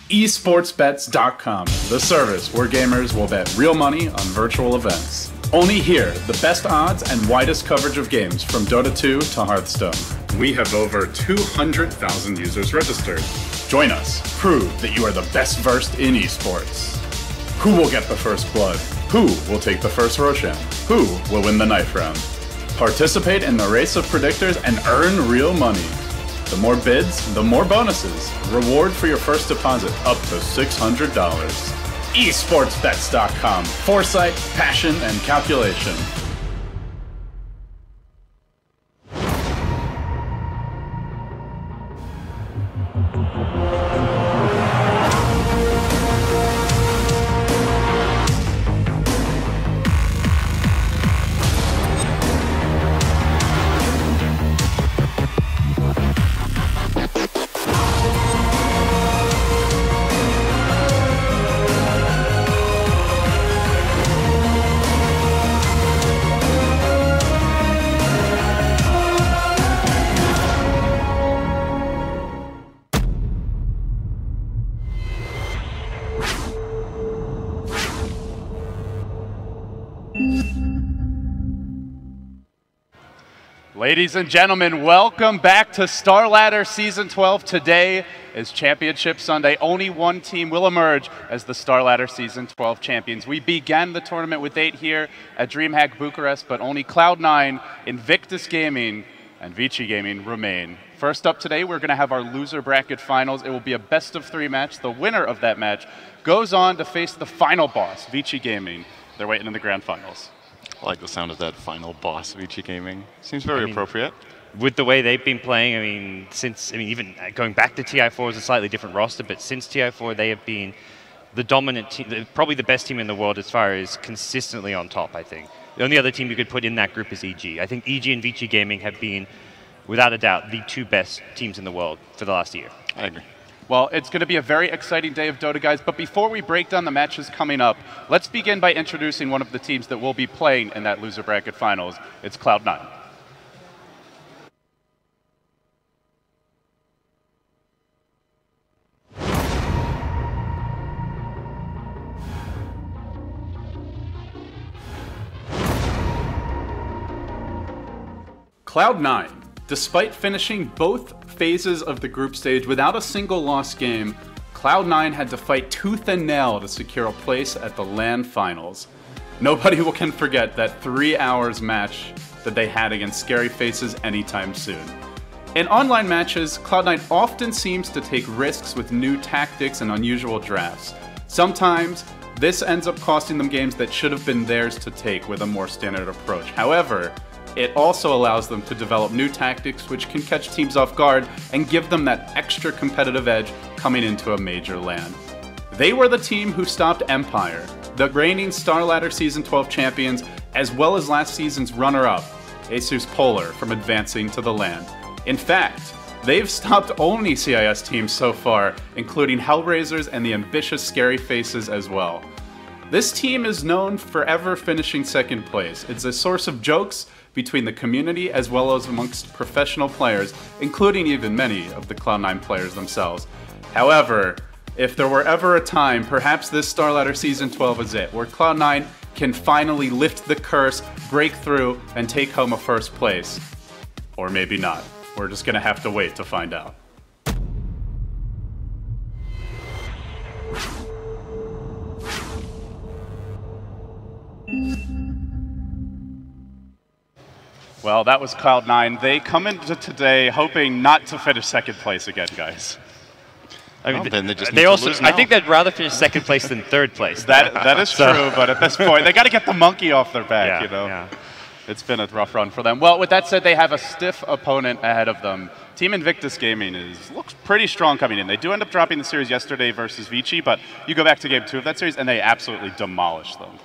esportsbets.com, the service where gamers will bet real money on virtual events. Only here, the best odds and widest coverage of games from Dota 2 to Hearthstone. We have over 200,000 users registered. Join us. Prove that you are the best versed in esports. Who will get the first blood? Who will take the first Roshan? Who will win the knife round? Participate in the race of predictors and earn real money. The more bids, the more bonuses. Reward for your first deposit up to $600. esportsbets.com. Foresight, passion, and calculation. Ladies and gentlemen, welcome back to Starladder Season 12. Today is Championship Sunday. Only one team will emerge as the Starladder Season 12 champions. We began the tournament with 8 here at DreamHack Bucharest, but only Cloud9, Invictus Gaming, and Vici Gaming remain. First up today, we're going to have our loser bracket finals. It will be a best-of-3 match. The winner of that match goes on to face the final boss, Vici Gaming. They're waiting in the grand finals. I like the sound of that final boss, Vici Gaming. Seems very appropriate. With the way they've been playing, even going back to TI4 is a slightly different roster, but since TI4 they have been the dominant team, probably the best team in the world as far as consistently on top, I think. The only other team you could put in that group is EG. I think EG and Vici Gaming have been, without a doubt, the 2 best teams in the world for the last year. I agree. Well, it's going to be a very exciting day of Dota, guys. But before we break down the matches coming up, let's begin by introducing one of the teams that will be playing in that loser bracket finals. It's Cloud9. Cloud9. Despite finishing both phases of the group stage without a single lost game, Cloud9 had to fight tooth and nail to secure a place at the LAN finals. Nobody can forget that 3 hours match that they had against Scary Faces anytime soon. In online matches, Cloud9 often seems to take risks with new tactics and unusual drafts. Sometimes, this ends up costing them games that should have been theirs to take with a more standard approach. However, it also allows them to develop new tactics which can catch teams off guard and give them that extra competitive edge coming into a major LAN. They were the team who stopped Empire, the reigning Starladder Season 12 champions, as well as last season's runner-up, Asus Polar, from advancing to the LAN. In fact, they've stopped only CIS teams so far, including Hellraisers and the ambitious Scary Faces as well. This team is known for ever finishing second place. It's a source of jokes between the community as well as amongst professional players, including even many of the Cloud9 players themselves. However, if there were ever a time, perhaps this Starladder Season 12 is it, where Cloud9 can finally lift the curse, break through, and take home a first place. Or maybe not. We're just gonna have to wait to find out. Well, that was Cloud9. They come into today hoping not to finish second place again, guys. I mean, then they just I think they'd rather finish second place than third place. That is true, but at this point, they got to get the monkey off their back, you know? Yeah. It's been a rough run for them. Well, with that said, they have a stiff opponent ahead of them. Team Invictus Gaming looks pretty strong coming in. They do end up dropping the series yesterday versus Vici, but you go back to Game 2 of that series, and they absolutely demolished them.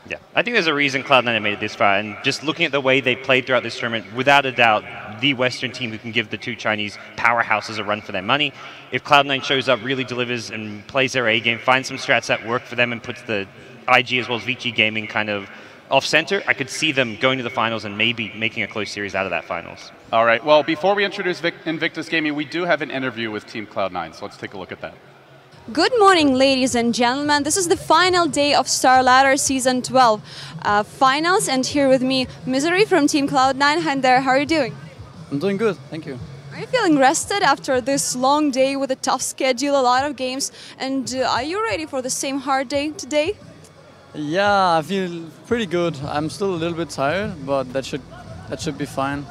Yeah, I think there's a reason Cloud9 made it this far, and just looking at the way they played throughout this tournament, without a doubt, the Western team who can give the 2 Chinese powerhouses a run for their money. If Cloud9 shows up, really delivers, and plays their A game, finds some strats that work for them, and puts the IG as well as Vici Gaming kind of off-center, I could see them going to the finals and maybe making a close series out of that finals. All right, well, before we introduce Invictus Gaming, we do have an interview with Team Cloud9, so let's take a look at that. Good morning, ladies and gentlemen. This is the final day of Starladder Season 12 finals, and here with me, Zyori from Team Cloud9. Hi there, how are you doing? I'm doing good, thank you. Are you feeling rested after this long day with a tough schedule, a lot of games, and are you ready for the same hard day today? Yeah, I feel pretty good. I'm still a little bit tired, but that should be fine.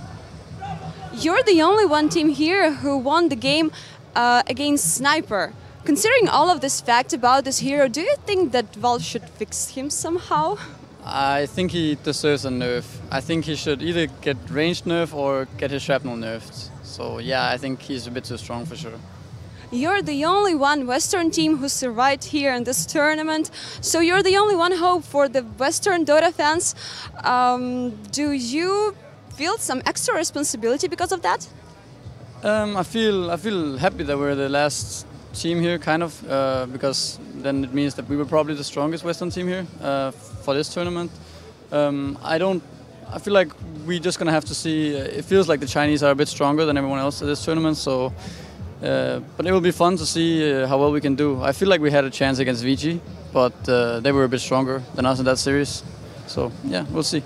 You're the only one team here who won the game against Sniper. Considering all of this fact about this hero, do you think that Valve should fix him somehow? I think he deserves a nerf. I think he should either get ranged nerf or get his shrapnel nerfed. So yeah, I think he's a bit too strong for sure. You're the only one Western team who survived here in this tournament, so you're the only one hope for the Western Dota fans. Do you feel some extra responsibility because of that? I feel happy that we're the last team here, kind of, because then it means that we were probably the strongest Western team here for this tournament. I feel like we're just gonna have to see. It feels like the Chinese are a bit stronger than everyone else at this tournament, so. But it will be fun to see how well we can do. I feel like we had a chance against VG, but they were a bit stronger than us in that series. So yeah, we'll see.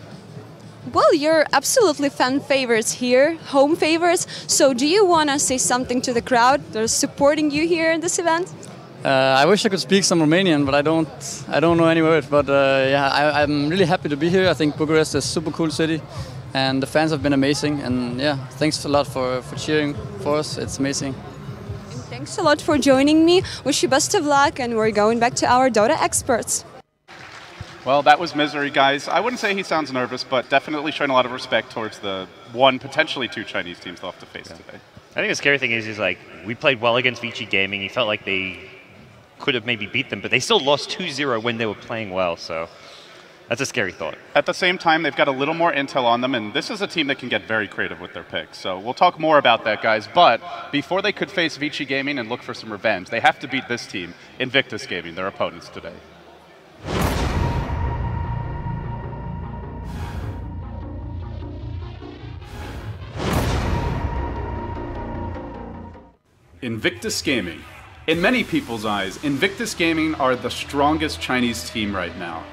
Well, you're absolutely fan favorites here, home favorites. So do you want to say something to the crowd that is supporting you here in this event? I wish I could speak some Romanian, but I don't know any words. But yeah, I'm really happy to be here. I think Bucharest is a super cool city, and the fans have been amazing. And yeah, thanks a lot for cheering for us. It's amazing. And thanks a lot for joining me. Wish you best of luck, and we're going back to our Dota experts. Well, that was Zyori, guys. I wouldn't say he sounds nervous, but definitely showing a lot of respect towards the potentially two Chinese teams they'll have to face today. I think the scary thing is like, we played well against Vichy Gaming. He felt like they could have maybe beat them, but they still lost 2-0 when they were playing well, so that's a scary thought. At the same time, they've got a little more intel on them, and this is a team that can get very creative with their picks. So we'll talk more about that, guys. But before they could face Vichy Gaming and look for some revenge, they have to beat this team, Invictus Gaming, their opponents today. Invictus Gaming. In many people's eyes, Invictus Gaming are the strongest Chinese team right now.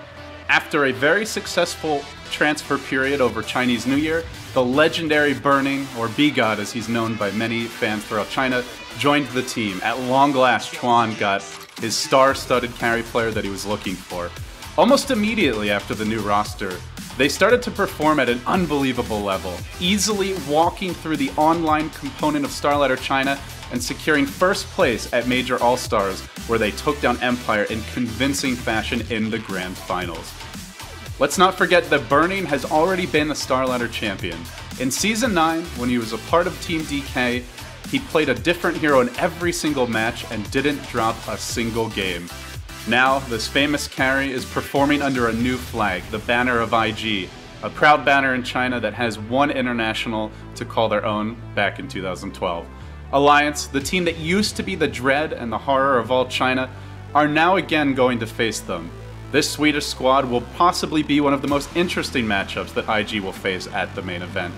After a very successful transfer period over Chinese New Year, the legendary Burning, or B-God as he's known by many fans throughout China, joined the team. At long last, Chuan got his star-studded carry player that he was looking for. Almost immediately after the new roster, they started to perform at an unbelievable level, easily walking through the online component of Starladder China and securing first place at Major All-Stars, where they took down Empire in convincing fashion in the Grand Finals. Let's not forget that Burning has already been a Starladder champion. In Season 9, when he was a part of Team DK, he played a different hero in every single match and didn't drop a single game. Now, this famous carry is performing under a new flag, the banner of IG, a proud banner in China that has one international to call their own back in 2012. Alliance, the team that used to be the dread and the horror of all China, are now again going to face them. This Swedish squad will possibly be one of the most interesting matchups that IG will face at the main event.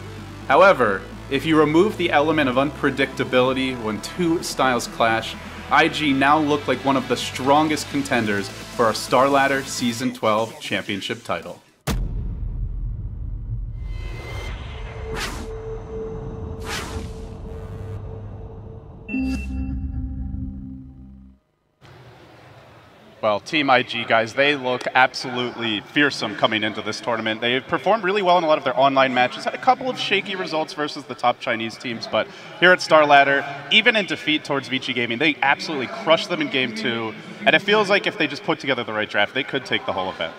However, if you remove the element of unpredictability when two styles clash, IG now look like one of the strongest contenders for a Starladder Season 12 championship title. Well, Team IG, guys, they look absolutely fearsome coming into this tournament. They've performed really well in a lot of their online matches, had a couple of shaky results versus the top Chinese teams, but here at Starladder, even in defeat towards Vichy Gaming, they absolutely crushed them in Game 2, and it feels like if they just put together the right draft, they could take the whole event.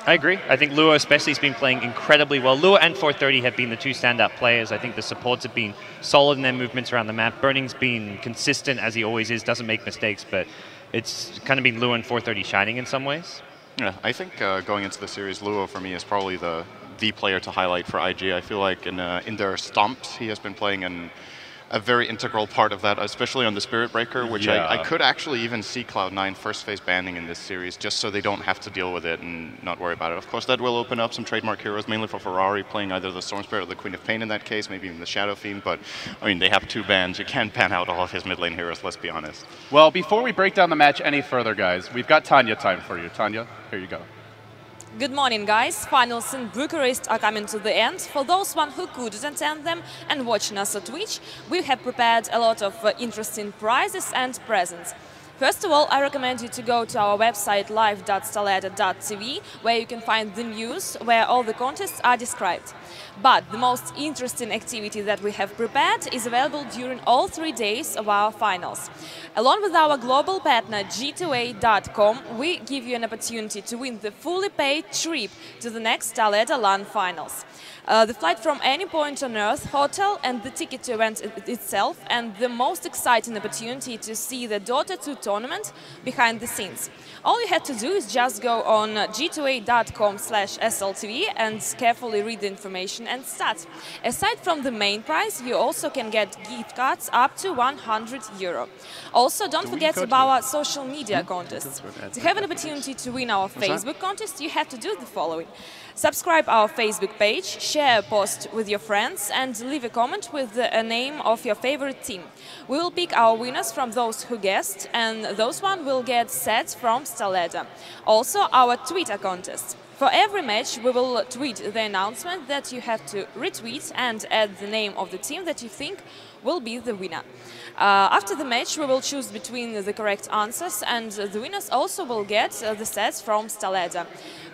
I agree. I think Lua especially has been playing incredibly well. Lua and 430 have been the two standout players. I think the supports have been solid in their movements around the map. Burning's been consistent, as he always is, doesn't make mistakes, but it's kind of been Lua and 430 shining in some ways. Yeah, I think going into the series, Lua for me is probably the player to highlight for IG. I feel like in their stomps, he has been playing an a very integral part of that, especially on the Spirit Breaker, which I could actually even see Cloud9 first phase banning in this series, just so they don't have to deal with it and not worry about it. Of course, that will open up some trademark heroes, mainly for Ferrari, playing either the Storm Spirit or the Queen of Pain in that case, maybe even the Shadow Fiend, but I mean, they have 2 bans. You can't ban out all of his mid lane heroes, let's be honest. Well, before we break down the match any further, guys, we've got Tanya time for you. Tanya, here you go. Good morning, guys. Finals in Bucharest are coming to the end. For those who couldn't attend them and watching us on Twitch, we have prepared a lot of interesting prizes and presents. First of all, I recommend you to go to our website live.starladder.tv, where you can find the news where all the contests are described. But the most interesting activity that we have prepared is available during all 3 days of our finals. Along with our global partner XII.com, we give you an opportunity to win the fully paid trip to the next Starladder LAN finals. The flight from any point on Earth, hotel and the ticket to event itself, and the most exciting opportunity to see the Dota 2 tournament behind the scenes. All you have to do is just go on g2a.com/sltv and carefully read the information and start. Aside from the main prize, you also can get gift cards up to €100. Also, don't forget about our social media contests. To have an opportunity to win our Facebook contest, you have to do the following. Subscribe our Facebook page, share a post with your friends, and leave a comment with the name of your favorite team. We will pick our winners from those who guessed, and those one will get sets from Starladder. Also, our Twitter contest. For every match, we will tweet the announcement that you have to retweet and add the name of the team that you think will be the winner. After the match, we will choose between the correct answers, and the winners also will get the sets from Starladder.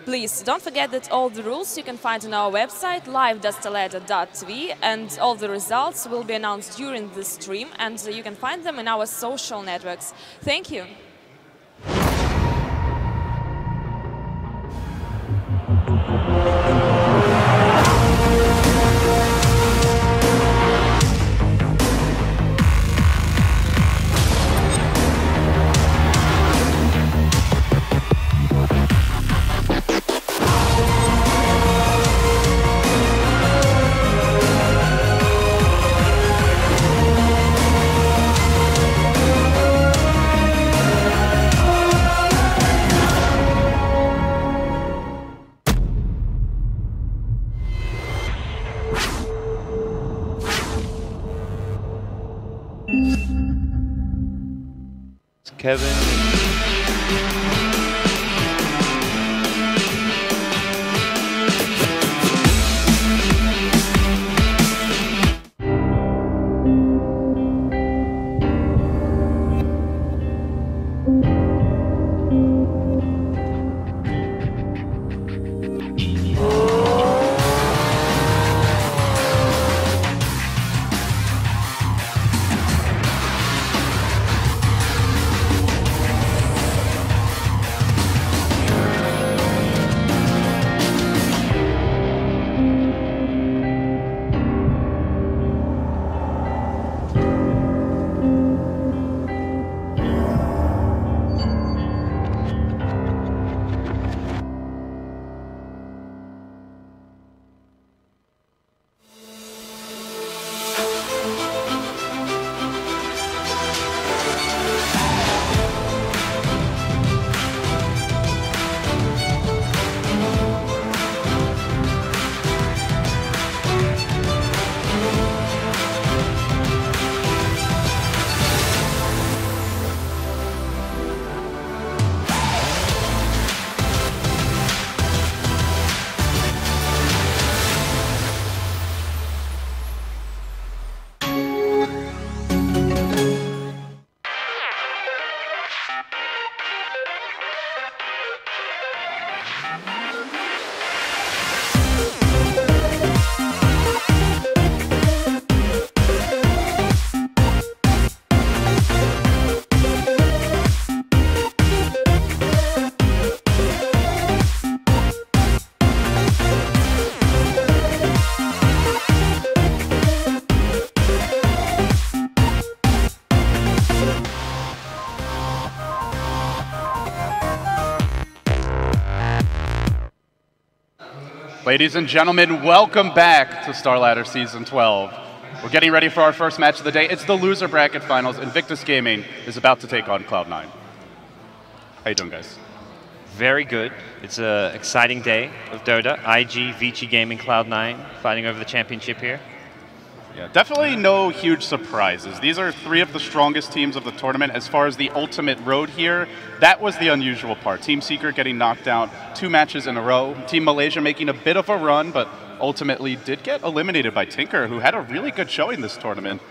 Please don't forget that all the rules you can find on our website live.starladder.tv, and all the results will be announced during the stream, and you can find them in our social networks. Thank you. Kevin. Ladies and gentlemen, welcome back to Starladder Season 12. We're getting ready for our first match of the day. It's the loser bracket finals. Invictus Gaming is about to take on Cloud9. How you doing, guys? Very good. It's an exciting day of Dota. IG, Vici Gaming, Cloud9 fighting over the championship here. Yeah, definitely no huge surprises. These are three of the strongest teams of the tournament. As far as the ultimate road here, that was the unusual part. Team Secret getting knocked out 2 matches in a row. Team Malaysia making a bit of a run, but ultimately did get eliminated by Tinker, who had a really good showing this tournament.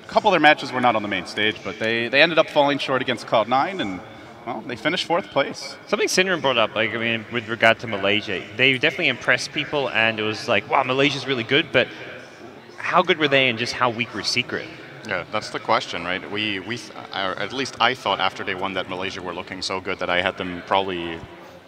A couple of their matches were not on the main stage, but they ended up falling short against Cloud9, and well, they finished 4th place. Something Syndrome brought up, like, I mean, with regard to Malaysia, they definitely impressed people, and it was like, wow, Malaysia's really good, but how good were they and just how weak were Secret? Yeah, that's the question, right? At least I thought after day 1 that Malaysia were looking so good that I had them probably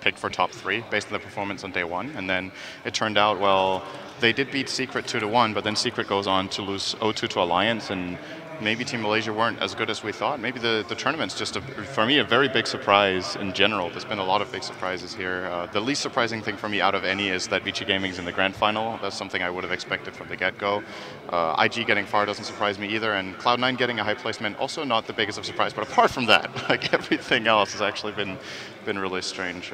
pick for top 3 based on the performance on day 1, and then it turned out, well, they did beat Secret 2-1, but then Secret goes on to lose 0-2 to Alliance, and maybe Team Malaysia weren't as good as we thought. Maybe the tournament's just, for me, a very big surprise in general. There's been a lot of big surprises here. The least surprising thing for me out of any is that Vici Gaming's in the grand final. That's something I would have expected from the get-go. IG getting far doesn't surprise me either, and Cloud9 getting a high placement, also not the biggest of surprise. But apart from that, like, everything else has actually been really strange.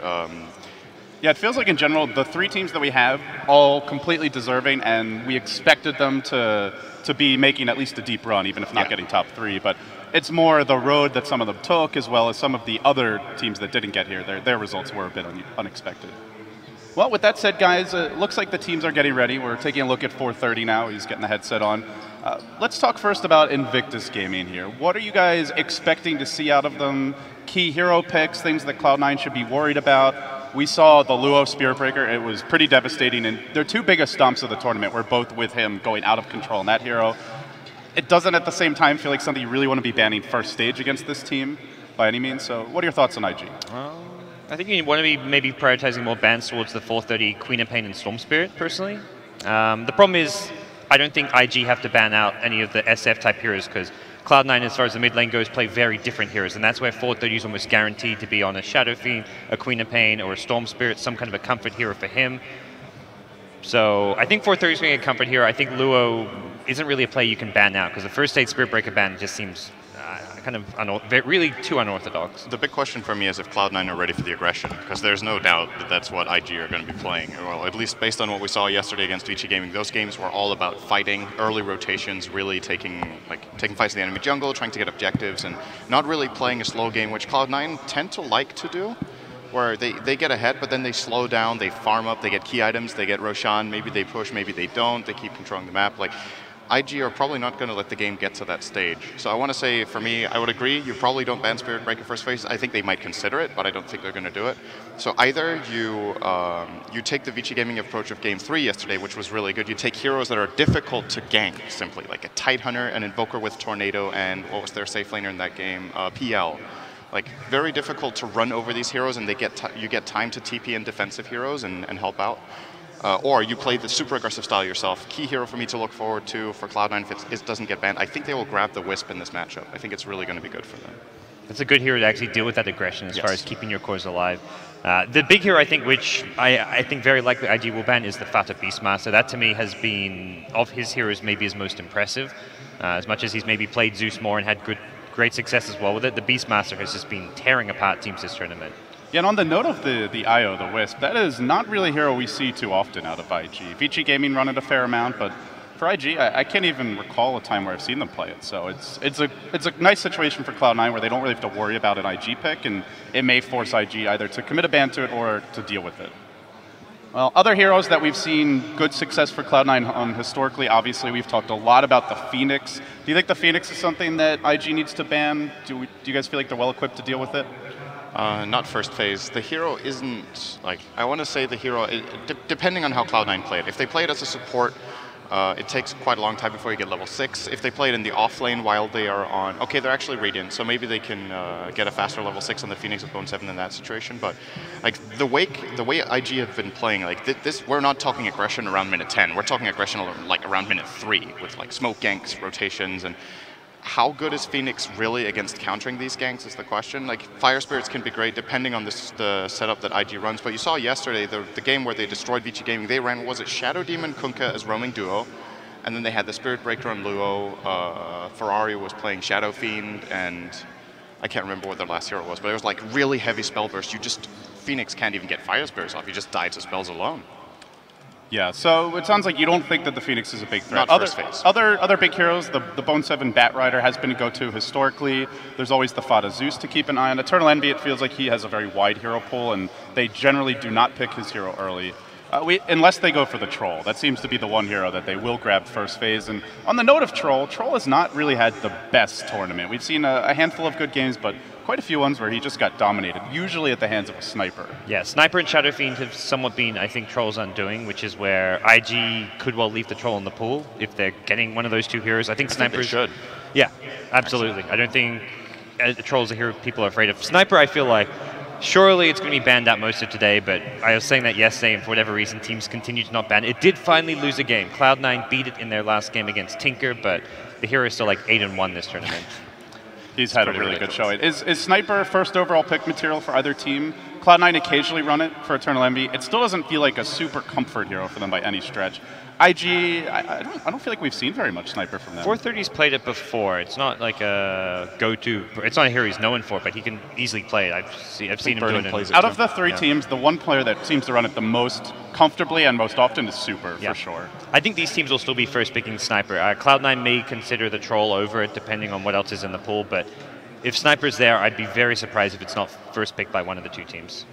Yeah, it feels like in general, the 3 teams that we have, all completely deserving, and we expected them to be making at least a deep run, even if not getting top 3. But it's more the road that some of them took, as well as some of the other teams that didn't get here. Their results were a bit unexpected. Well, with that said, guys, it looks like the teams are getting ready. We're taking a look at 4:30 now. He's getting the headset on. Let's talk first about Invictus Gaming here. What are you guys expecting to see out of them? Key hero picks, things that Cloud9 should be worried about. We saw the Luo Spirit Breaker. It was pretty devastating, and their 2 biggest stomps of the tournament were both with him going out of control in that hero. It doesn't at the same time feel like something you really want to be banning first stage against this team by any means. So what are your thoughts on IG? I think you want to be maybe prioritizing more bans towards the 430 Queen of Pain and Storm Spirit, personally. The problem is, I don't think IG have to ban out any of the SF type heroes, because Cloud9, as far as the mid lane goes, play very different heroes, and that's where 430 is almost guaranteed to be on a Shadow Fiend, a Queen of Pain, or a Storm Spirit, some kind of a comfort hero for him. So I think 430 is going to get comfort hero. I think Luo isn't really a play you can ban out, because the first stage Spirit Breaker ban just seems kind of really too unorthodox. The big question for me is if Cloud9 are ready for the aggression, because there's no doubt that that's what IG are going to be playing. Well, at least based on what we saw yesterday against Vici Gaming, those games were all about fighting, early rotations, really taking fights in the enemy jungle, trying to get objectives, and not really playing a slow game, which Cloud9 tend to like to do, where they get ahead, but then they slow down, they farm up, they get key items, they get Roshan, maybe they push, maybe they don't, they keep controlling the map. Like, IG are probably not going to let the game get to that stage. So I want to say, for me, I would agree, you probably don't ban Spirit Breaker first phase. I think they might consider it, but I don't think they're going to do it. So either you take the Vici Gaming approach of Game 3 yesterday, which was really good. You take heroes that are difficult to gank, simply, like a Tidehunter, an Invoker with Tornado, and what was their safe laner in that game? PL. Like, very difficult to run over these heroes, and you get time to TP in defensive heroes and help out. Or you play the super aggressive style yourself. Key hero for me to look forward to for Cloud9 if it doesn't get banned. I think they will grab the Wisp in this matchup. I think it's really going to be good for them. It's a good hero to actually deal with that aggression as far as keeping your cores alive. The big hero, I think, which I think very likely IG will ban, is the Fata Beastmaster. That, to me, has been, of his heroes, maybe his most impressive. As much as he's maybe played Zeus more and had great success as well with it, the Beastmaster has just been tearing apart teams this tournament. Yeah, and on the note of the IO, the Wisp, that is not really a hero we see too often out of IG. Vici Gaming run it a fair amount, but for IG, I can't even recall a time where I've seen them play it. So it's a nice situation for Cloud9 where they don't really have to worry about an IG pick, and it may force IG either to commit a ban to it or to deal with it. Well, other heroes that we've seen good success for Cloud9 on historically, obviously, we've talked a lot about the Phoenix. Do you think the Phoenix is something that IG needs to ban? Do you guys feel like they're well equipped to deal with it? Not first phase. The hero isn't, like, I want to say the hero, depending on how Cloud9 play it. If they play it as a support, it takes quite a long time before you get level 6. If they play it in the off lane while they are on, okay, they're actually Radiant, so maybe they can get a faster level 6 on the Phoenix with Bone 7 in that situation. But like the way IG have been playing, like this, we're not talking aggression around minute 10. We're talking aggression like around minute 3 with like smoke ganks, rotations, and how good is Phoenix really against countering these ganks is the question. Like, Fire Spirits can be great depending on the setup that IG runs, but you saw yesterday the game where they destroyed Vici Gaming, they ran, was it Shadow Demon Kunkka as roaming duo, And then they had the Spirit Breaker on Luo. Ferrari was playing Shadow Fiend, and I can't remember what their last hero was, but it was like really heavy spell burst. Phoenix can't even get Fire Spirits off. You just die to spells alone. Yeah, so it sounds like you don't think that the Phoenix is a big threat. Not first phase. Other big heroes, the Bone 7 Bat Rider has been a go-to historically. There's always the Fata Zeus to keep an eye on. Eternal Envy, it feels like he has a very wide hero pool, and they generally do not pick his hero early. Unless they go for the Troll. That seems to be the one hero that they will grab first phase. And on the note of Troll has not really had the best tournament. We've seen a handful of good games, but quite a few ones where he just got dominated, usually at the hands of a Sniper. Yeah, Sniper and Shadow Fiend have somewhat been, I think, Troll's undoing, which is where IG could well leave the Troll in the pool if they're getting one of those two heroes. I think Sniper should. Yeah, absolutely. I don't think Troll's a hero people are afraid of. Sniper, I feel like, surely it's going to be banned out most of today, but I was saying that yesterday, and for whatever reason, teams continue to not ban it. It did finally lose a game. Cloud9 beat it in their last game against Tinker, but the hero is still like 8-1 this tournament. He's had a really good showing. Is Sniper first overall pick material for either team? Cloud9 occasionally run it for Eternal Envy. It still doesn't feel like a super comfort hero for them by any stretch. IG, I don't feel like we've seen very much Sniper from them. 430's played it before. It's not like a go-to. It's not a hero he's known for, but he can easily play it. I've seen him do it. Out of the three teams, the one player that seems to run it the most comfortably and most often is Super, for sure. I think these teams will still be first picking Sniper. Cloud9 may consider the Troll over it, depending on what else is in the pool, but if Sniper's there, I'd be very surprised if it's not first picked by one of the two teams.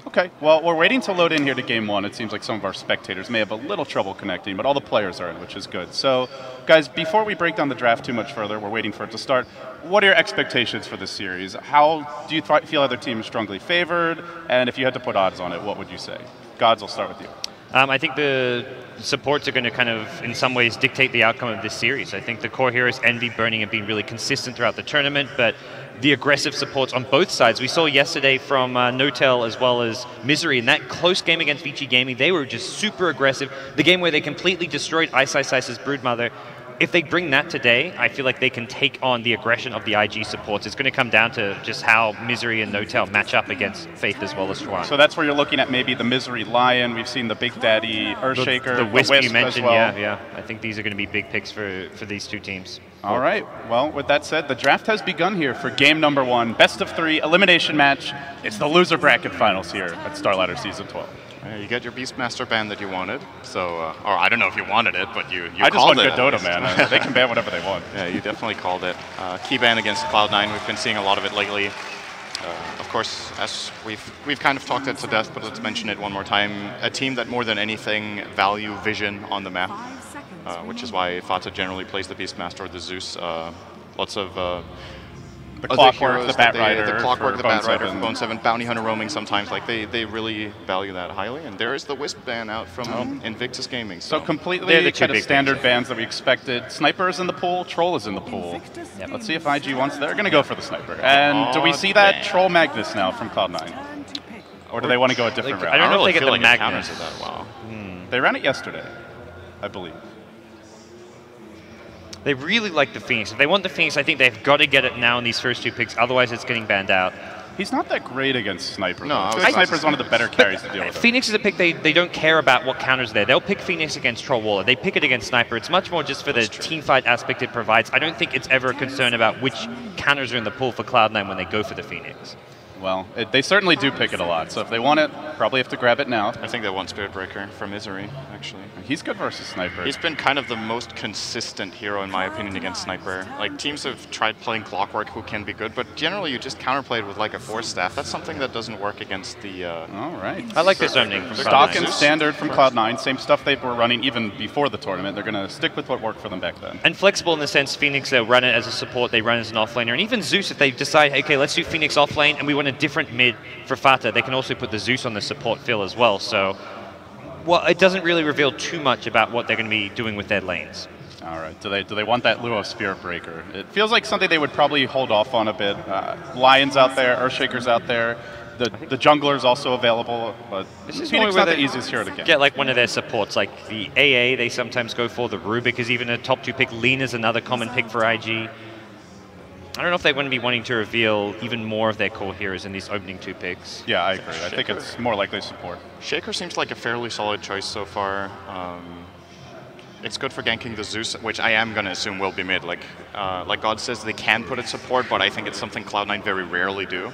Okay, well, we're waiting to load in here to Game 1. It seems like some of our spectators may have a little trouble connecting, but all the players are in, which is good. So, guys, before we break down the draft too much further, we're waiting for it to start. What are your expectations for this series? How do you feel other teams strongly favored? And if you had to put odds on it, what would you say? Gods, I'll start with you. I think the supports are going to kind of, in some ways, dictate the outcome of this series. I think the core heroes, Envy, Burning, have been really consistent throughout the tournament, but the aggressive supports on both sides. We saw yesterday from Notel as well as Misery in that close game against Vici Gaming. They were just super aggressive. The game where they completely destroyed Ice Ice's Broodmother. If they bring that today, I feel like they can take on the aggression of the IG supports. It's going to come down to just how Misery and Notel match up against Faith as well as Chuan. So that's where you're looking at maybe the Misery Lion. We've seen the Big Daddy Earthshaker, the Wisp you mentioned, as well. yeah. I think these are going to be big picks for these two teams. All right. Well, with that said, the draft has begun here for game number 1, best of 3 elimination match. It's the loser bracket finals here at Starladder Season 12. You get your Beastmaster ban that you wanted, so, or I don't know if you wanted it, but you called it. I just want good Dota, man. They can ban whatever they want. Yeah, you definitely called it. Key ban against Cloud9, we've been seeing a lot of it lately. Of course, as we've kind of talked it to death, but let's mention it one more time. A team that more than anything value vision on the map, which is why Fata generally plays the Beastmaster or the Zeus. Lots of the Clockwork, the Bat Rider, the Clockwork, the Bat Rider for Bone 7, Bounty Hunter roaming sometimes. Like they really value that highly. And there is the Wisp ban out from Invictus Gaming. So completely kind of standard bans that we expected. Sniper is in the pool, Troll is in the pool. Yep. Let's see if IG wants. They're going to go for the Sniper. And do we see that Troll Magnus now from Cloud9? Or do they want to go a different route? I don't know if they get the Magnus. Counters it that well. They ran it yesterday, I believe. They really like the Phoenix. If they want the Phoenix, I think they've got to get it now in these first two picks. Otherwise, it's getting banned out. He's not that great against Sniper. No, Sniper's one of the better carries to deal with. Phoenix is a pick they don't care about what counters there. They'll pick Phoenix against Troll Waller. They pick it against Sniper. It's much more just for the team fight aspect it provides. I don't think it's ever a concern about which counters are in the pool for Cloud9 when they go for the Phoenix. Well, they certainly do pick it a lot, so if they want it, probably have to grab it now. I think they want Spirit Breaker for Misery, actually. He's good versus Sniper. He's been kind of the most consistent hero, in my opinion, against Sniper. Like, teams have tried playing Clockwork, who can be good, but generally you just counterplay it with, like, a Force Staff. That's something that doesn't work against the... All right. I like this opening from Stock and standard from Cloud9, same stuff they were running even before the tournament. They're going to stick with what worked for them back then. And flexible in the sense, Phoenix, they'll run it as a support, they run as an offlaner, and even Zeus, if they decide, okay, let's do Phoenix offlane, and we want a different mid for Fata, they can also put the Zeus on the support fill as well. So, well, it doesn't really reveal too much about what they're going to be doing with their lanes. All right. Do they want that Luo Spirit Breaker? It feels like something they would probably hold off on a bit. Lions out there, Earthshakers out there. The jungler's also available, but Phoenix not the easiest hero to get like one of their supports, like the AA. They sometimes go for the Rubik, because even a top 2 pick. Lena's another common pick for IG. I don't know if they want to be wanting to reveal even more of their core heroes in these opening 2 picks. Yeah, I agree. I think it's more likely support. Shaker seems like a fairly solid choice so far. it's good for ganking the Zeus, which I am going to assume will be mid. Like God says, they can put it support, but I think it's something Cloud9 very rarely do.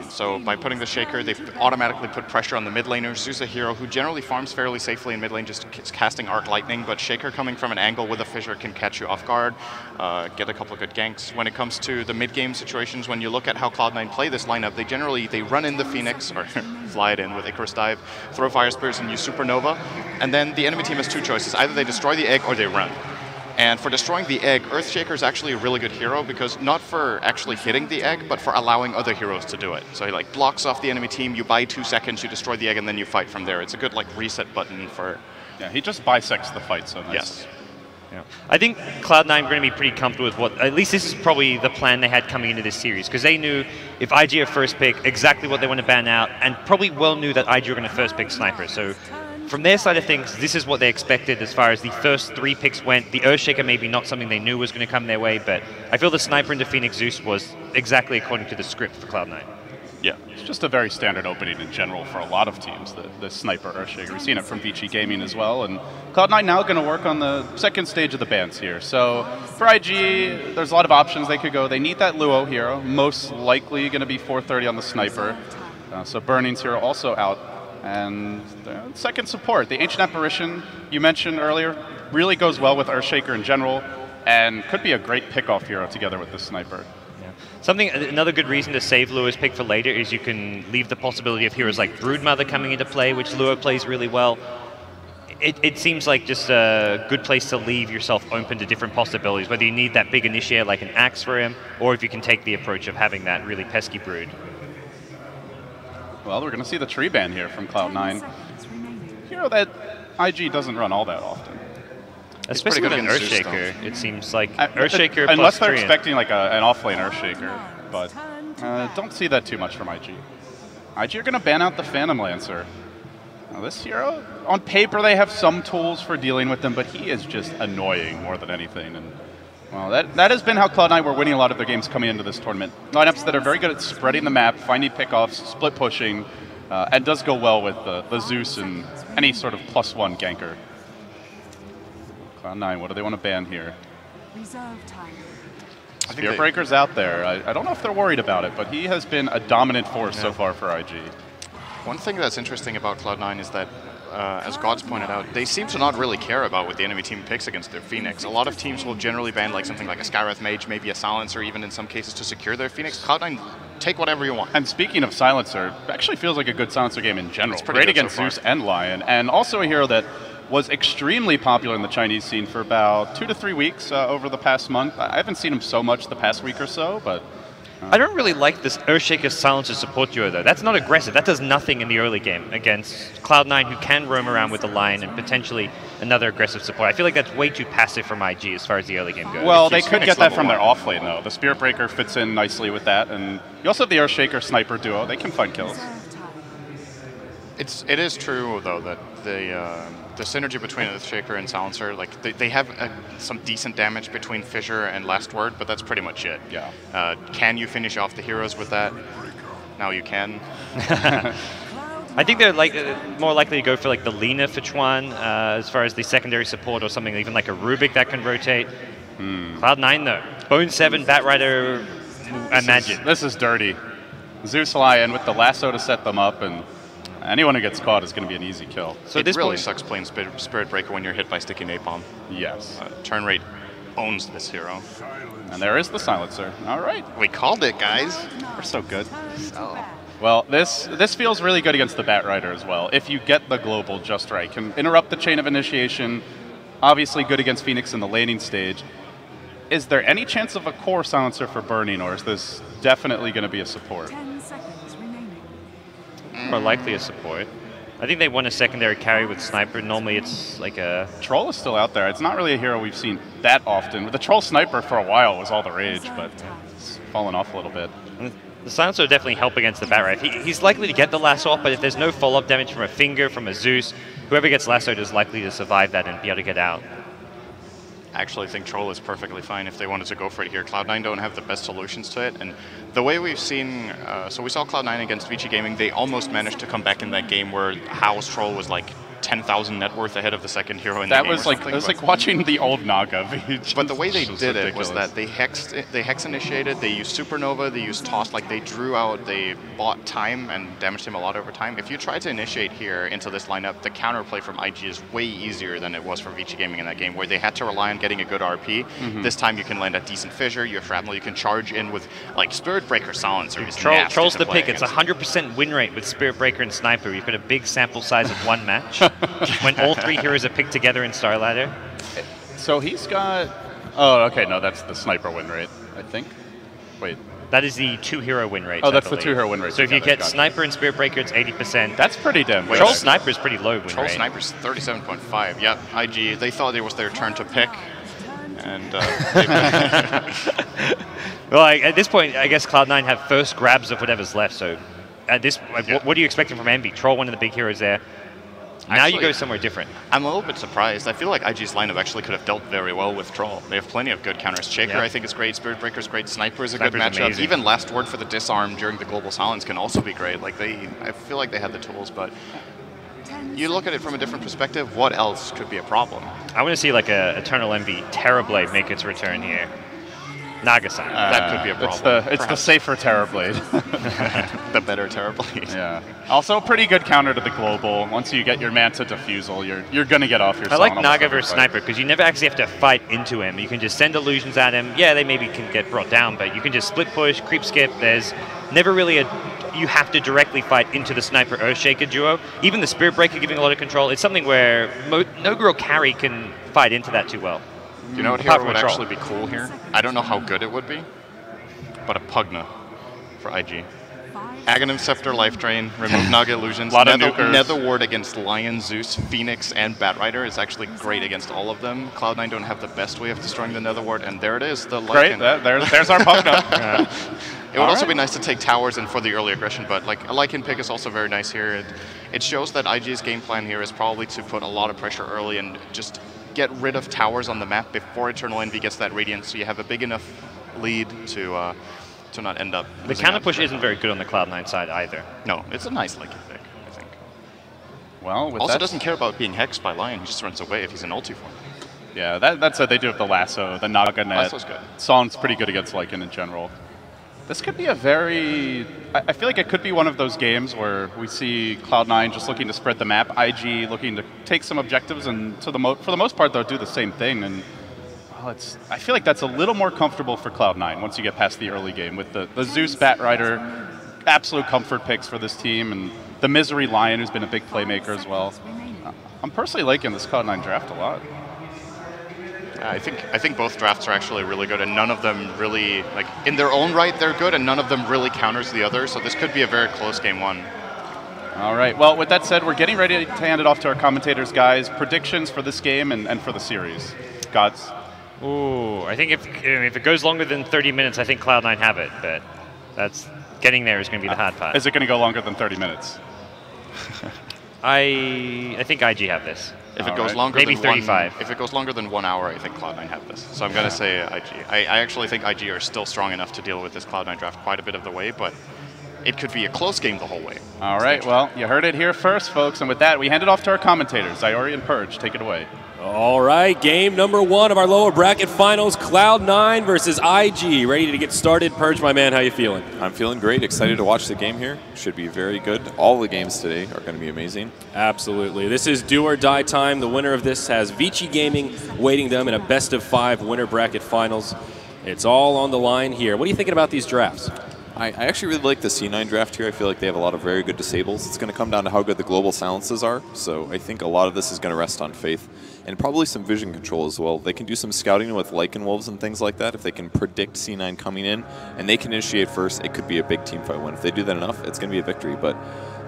So by putting the Shaker, they automatically put pressure on the mid laner. Zeus, a hero who generally farms fairly safely in mid lane, just casting Arc Lightning, but Shaker coming from an angle with a Fissure can catch you off guard, get a couple of good ganks. When it comes to the mid-game situations, when you look at how Cloud9 play this lineup, they run in the Phoenix, or fly it in with Icarus Dive, throw Fire Spears and use Supernova, and then the enemy team has two choices. Either they destroy the egg or they run. And for destroying the egg, Earthshaker is actually a really good hero because not for actually hitting the egg, but for allowing other heroes to do it. So he like blocks off the enemy team, you buy 2 seconds, you destroy the egg, and then you fight from there. It's a good like reset button for... Yeah, he just bisects the fight so nice. Yes. Yeah. I think Cloud9 are going to be pretty comfortable with what, at least this is probably the plan they had coming into this series, because they knew if IG are first pick, exactly what they want to ban out, and probably well knew that IG were going to first pick Sniper. So from their side of things, this is what they expected as far as the first 3 picks went. The Earthshaker maybe not something they knew was going to come their way, but I feel the Sniper into Phoenix Zeus was exactly according to the script for Cloud9. Yeah, it's just a very standard opening in general for a lot of teams, the Sniper Earthshaker. We've seen it from Vici Gaming as well, and Cloud9 now going to work on the second stage of the bans here. So for IG, there's a lot of options they could go. They need that Luo hero, most likely going to be 430 on the Sniper. So Burning's hero also out. And the second support, the Ancient Apparition you mentioned earlier, really goes well with Earthshaker in general, and could be a great pickoff hero together with the Sniper. Another good reason to save Luo's pick for later is you can leave the possibility of heroes like Broodmother coming into play, which Luo plays really well. It seems like just a good place to leave yourself open to different possibilities, whether you need that big initiator like an Axe for him, or if you can take the approach of having that really pesky Brood. Well, we're going to see the tree ban here from Cloud9. Hero that IG doesn't run all that often. Especially with an Earthshaker, it seems like Earthshaker plus unless they're tree. expecting like an off-lane Earthshaker, but don't see that too much from IG. IG are going to ban out the Phantom Lancer. Now this hero, on paper they have some tools for dealing with him, but he is just annoying more than anything. And well, that has been how Cloud9 were winning a lot of their games coming into this tournament. Lineups that are very good at spreading the map, finding pickoffs, split pushing, and does go well with the Zeus and any sort of +1 ganker. Cloud9, what do they want to ban here? Spear Breaker's out there. I don't know if they're worried about it, but he has been a dominant force so far for IG. One thing that's interesting about Cloud9 is that, as Gods pointed out, they seem to not really care about what the enemy team picks against their Phoenix. A lot of teams will generally ban like something like a Skywrath Mage, maybe a Silencer, even in some cases to secure their Phoenix. Cloud9, take whatever you want. And speaking of Silencer, it actually feels like a good Silencer game in general. It's pretty great good against so far. Zeus and Lion, and also a hero that was extremely popular in the Chinese scene for about 2 to 3 weeks over the past month. I haven't seen him so much the past week or so, but... I don't really like this Earthshaker Silencer support duo, though. That's not aggressive. That does nothing in the early game against Cloud9, who can roam around with the Lion and potentially another aggressive support. I feel like that's way too passive from IG as far as the early game goes. Well, they could get that from their off-lane, though. The Spirit Breaker fits in nicely with that, and you also have the Earthshaker Sniper duo. They can find kills. It is true, though, that the synergy between Earthshaker and Silencer, like they have some decent damage between Fissure and Last Word, but that's pretty much it. Yeah. Can you finish off the heroes with that? Now you can. I think they're more likely to go for like the Lina for Chuan as far as the secondary support, or something even like a Rubik that can rotate. Cloud9 though, Bone 7, Batrider, imagine. This is dirty. Zeus Lion with the lasso to set them up, and anyone who gets caught is going to be an easy kill. So it really sucks playing Spirit Breaker when you're hit by Sticky Napalm. Yes. Turn rate owns this hero. And there is the Silencer. All right. We called it, guys. We're so good. So. Well, this feels really good against the Batrider as well. If you get the global just right, can interrupt the chain of initiation. Obviously good against Phoenix in the laning stage. Is there any chance of a core Silencer for Burning, or is this definitely going to be a support? More likely a support. I think they want a secondary carry with Sniper. Normally it's like a... Troll is still out there. It's not really a hero we've seen that often. The Troll Sniper for a while was all the rage, but it's fallen off a little bit. And the Silencer will definitely help against the Batrider. He's likely to get the lasso off, but if there's no follow-up damage from a Finger, from a Zeus, whoever gets lassoed is likely to survive that and be able to get out. I actually think Troll is perfectly fine if they wanted to go for it here. Cloud9 don't have the best solutions to it, and the way we've seen, so we saw Cloud9 against Vici Gaming, they almost managed to come back in that game where House Troll was like 10,000 net worth ahead of the second hero in that the game. It was like watching the old Naga. But the way they did it was that they hex initiated, they used Supernova, they used Toss, like they drew out, they bought time and damaged him a lot over time. If you try to initiate here into this lineup, the counterplay from IG is way easier than it was for Vici Gaming in that game, where they had to rely on getting a good RP. This time you can land a decent fissure, you have shrapnel, you can charge in with like Spirit Breaker Silencer. Troll's the pick. It's 100% win rate with Spirit Breaker and Sniper. You've got a big sample size of one match when all three heroes are picked together in Starladder. So he's got... Oh, okay, no, that's the Sniper win rate, I think. Wait. That is the 2-hero win rate. Oh, that's the 2-hero win rate. So if you get Sniper and Spirit Breaker, it's 80%. That's pretty damn good. Troll Sniper is pretty low win Troll rate. Sniper's 37.5. Yep, IG, they thought it was their turn to pick. And well, at this point, I guess Cloud9 have first grabs of whatever's left. So at this, what are you expecting from Envy? Troll, one of the big heroes there. Now you go somewhere different. I'm a little bit surprised. I feel like IG's lineup actually could have dealt very well with Troll. They have plenty of good counters. Shaker, I think, is great. Spirit Breaker's great. Sniper is a good matchup. Amazing. Even Last Word for the disarm during the Global Silence can also be great. Like I feel like they had the tools, but you look at it from a different perspective, what else could be a problem? I want to see like a Eternal Envy Terrorblade make its return here. Naga-san. That could be a problem. It's the safer Terrorblade. The better Terrorblade. Yeah. Also a pretty good counter to the global. Once you get your Manta Defusal, you're going to get off your I like Naga versus Sniper because you never actually have to fight into him. You can just send illusions at him. Yeah, they maybe can get brought down, but you can just split push, creep skip. There's never really you have to directly fight into the Sniper Earthshaker duo. Even the Spirit Breaker giving a lot of control. It's something where no girl carry can fight into that too well. Do you know what hero would actually be cool here? I don't know how good it would be, but a Pugna for IG. Aghanim Scepter, Life Drain, remove Naga Illusions. Nether Ward against Lion, Zeus, Phoenix, and Batrider is actually great against all of them. Cloud9 don't have the best way of destroying the Nether Ward, and there it is, the Lycan. Great, there's our Pugna. It would also be nice to take towers and for the early aggression, but like a Lycan pick is also very nice here. It shows that IG's game plan here is probably to put a lot of pressure early and just get rid of towers on the map before Eternal Envy gets that Radiance, so you have a big enough lead to not end up. The counter push isn't very good on the Cloud9 side either. No, it's a nice Lycan pick, I think. Well, also doesn't care about being hexed by Lion, he just runs away if he's in ulti form. Yeah, that's it. They do have the lasso, the Naga net. Lasso's good. Song's pretty good against Lycan in general. This could be a very... I feel like it could be one of those games where we see Cloud9 just looking to spread the map, IG looking to take some objectives, and for the most part, they'll do the same thing. And well, I feel like that's a little more comfortable for Cloud9 once you get past the early game with the Zeus Batrider, absolute comfort picks for this team, and the Misery Lion, who's been a big playmaker as well. I'm personally liking this Cloud9 draft a lot. I think both drafts are actually really good, and none of them really, like, in their own right, they're good, and none of them really counters the other, so this could be a very close game one. All right, well, with that said, we're getting ready to hand it off to our commentators, guys. Predictions for this game and for the series. Gods? Ooh, I think if it goes longer than 30 minutes, I think Cloud9 have it, but that's getting there is going to be the hard part. Is it going to go longer than 30 minutes? I think IG have this. If it goes longer maybe than 35. If it goes longer than 1 hour, I think Cloud9 have this. So I'm going to say IG. I actually think IG are still strong enough to deal with this Cloud9 draft quite a bit of the way, but it could be a close game the whole way. All right, well, you heard it here first, folks. And with that, we hand it off to our commentators, Zyori and Purge. Take it away. All right, game number 1 of our lower bracket finals, Cloud9 versus IG. Ready to get started. Purge, my man, how you feeling? I'm feeling great. Excited to watch the game here. Should be very good. All the games today are going to be amazing. Absolutely. This is do or die time. The winner of this has Vici Gaming waiting them in a best-of-5 winner bracket finals. It's all on the line here. What are you thinking about these drafts? I actually really like the C9 draft here. I feel like they have a lot of very good disables. It's going to come down to how good the global silences are, so I think a lot of this is going to rest on faith. And probably some vision control as well. They can do some scouting with Lycan Wolves and things like that. If they can predict C9 coming in, and they can initiate first, it could be a big teamfight win. If they do that enough, it's going to be a victory. But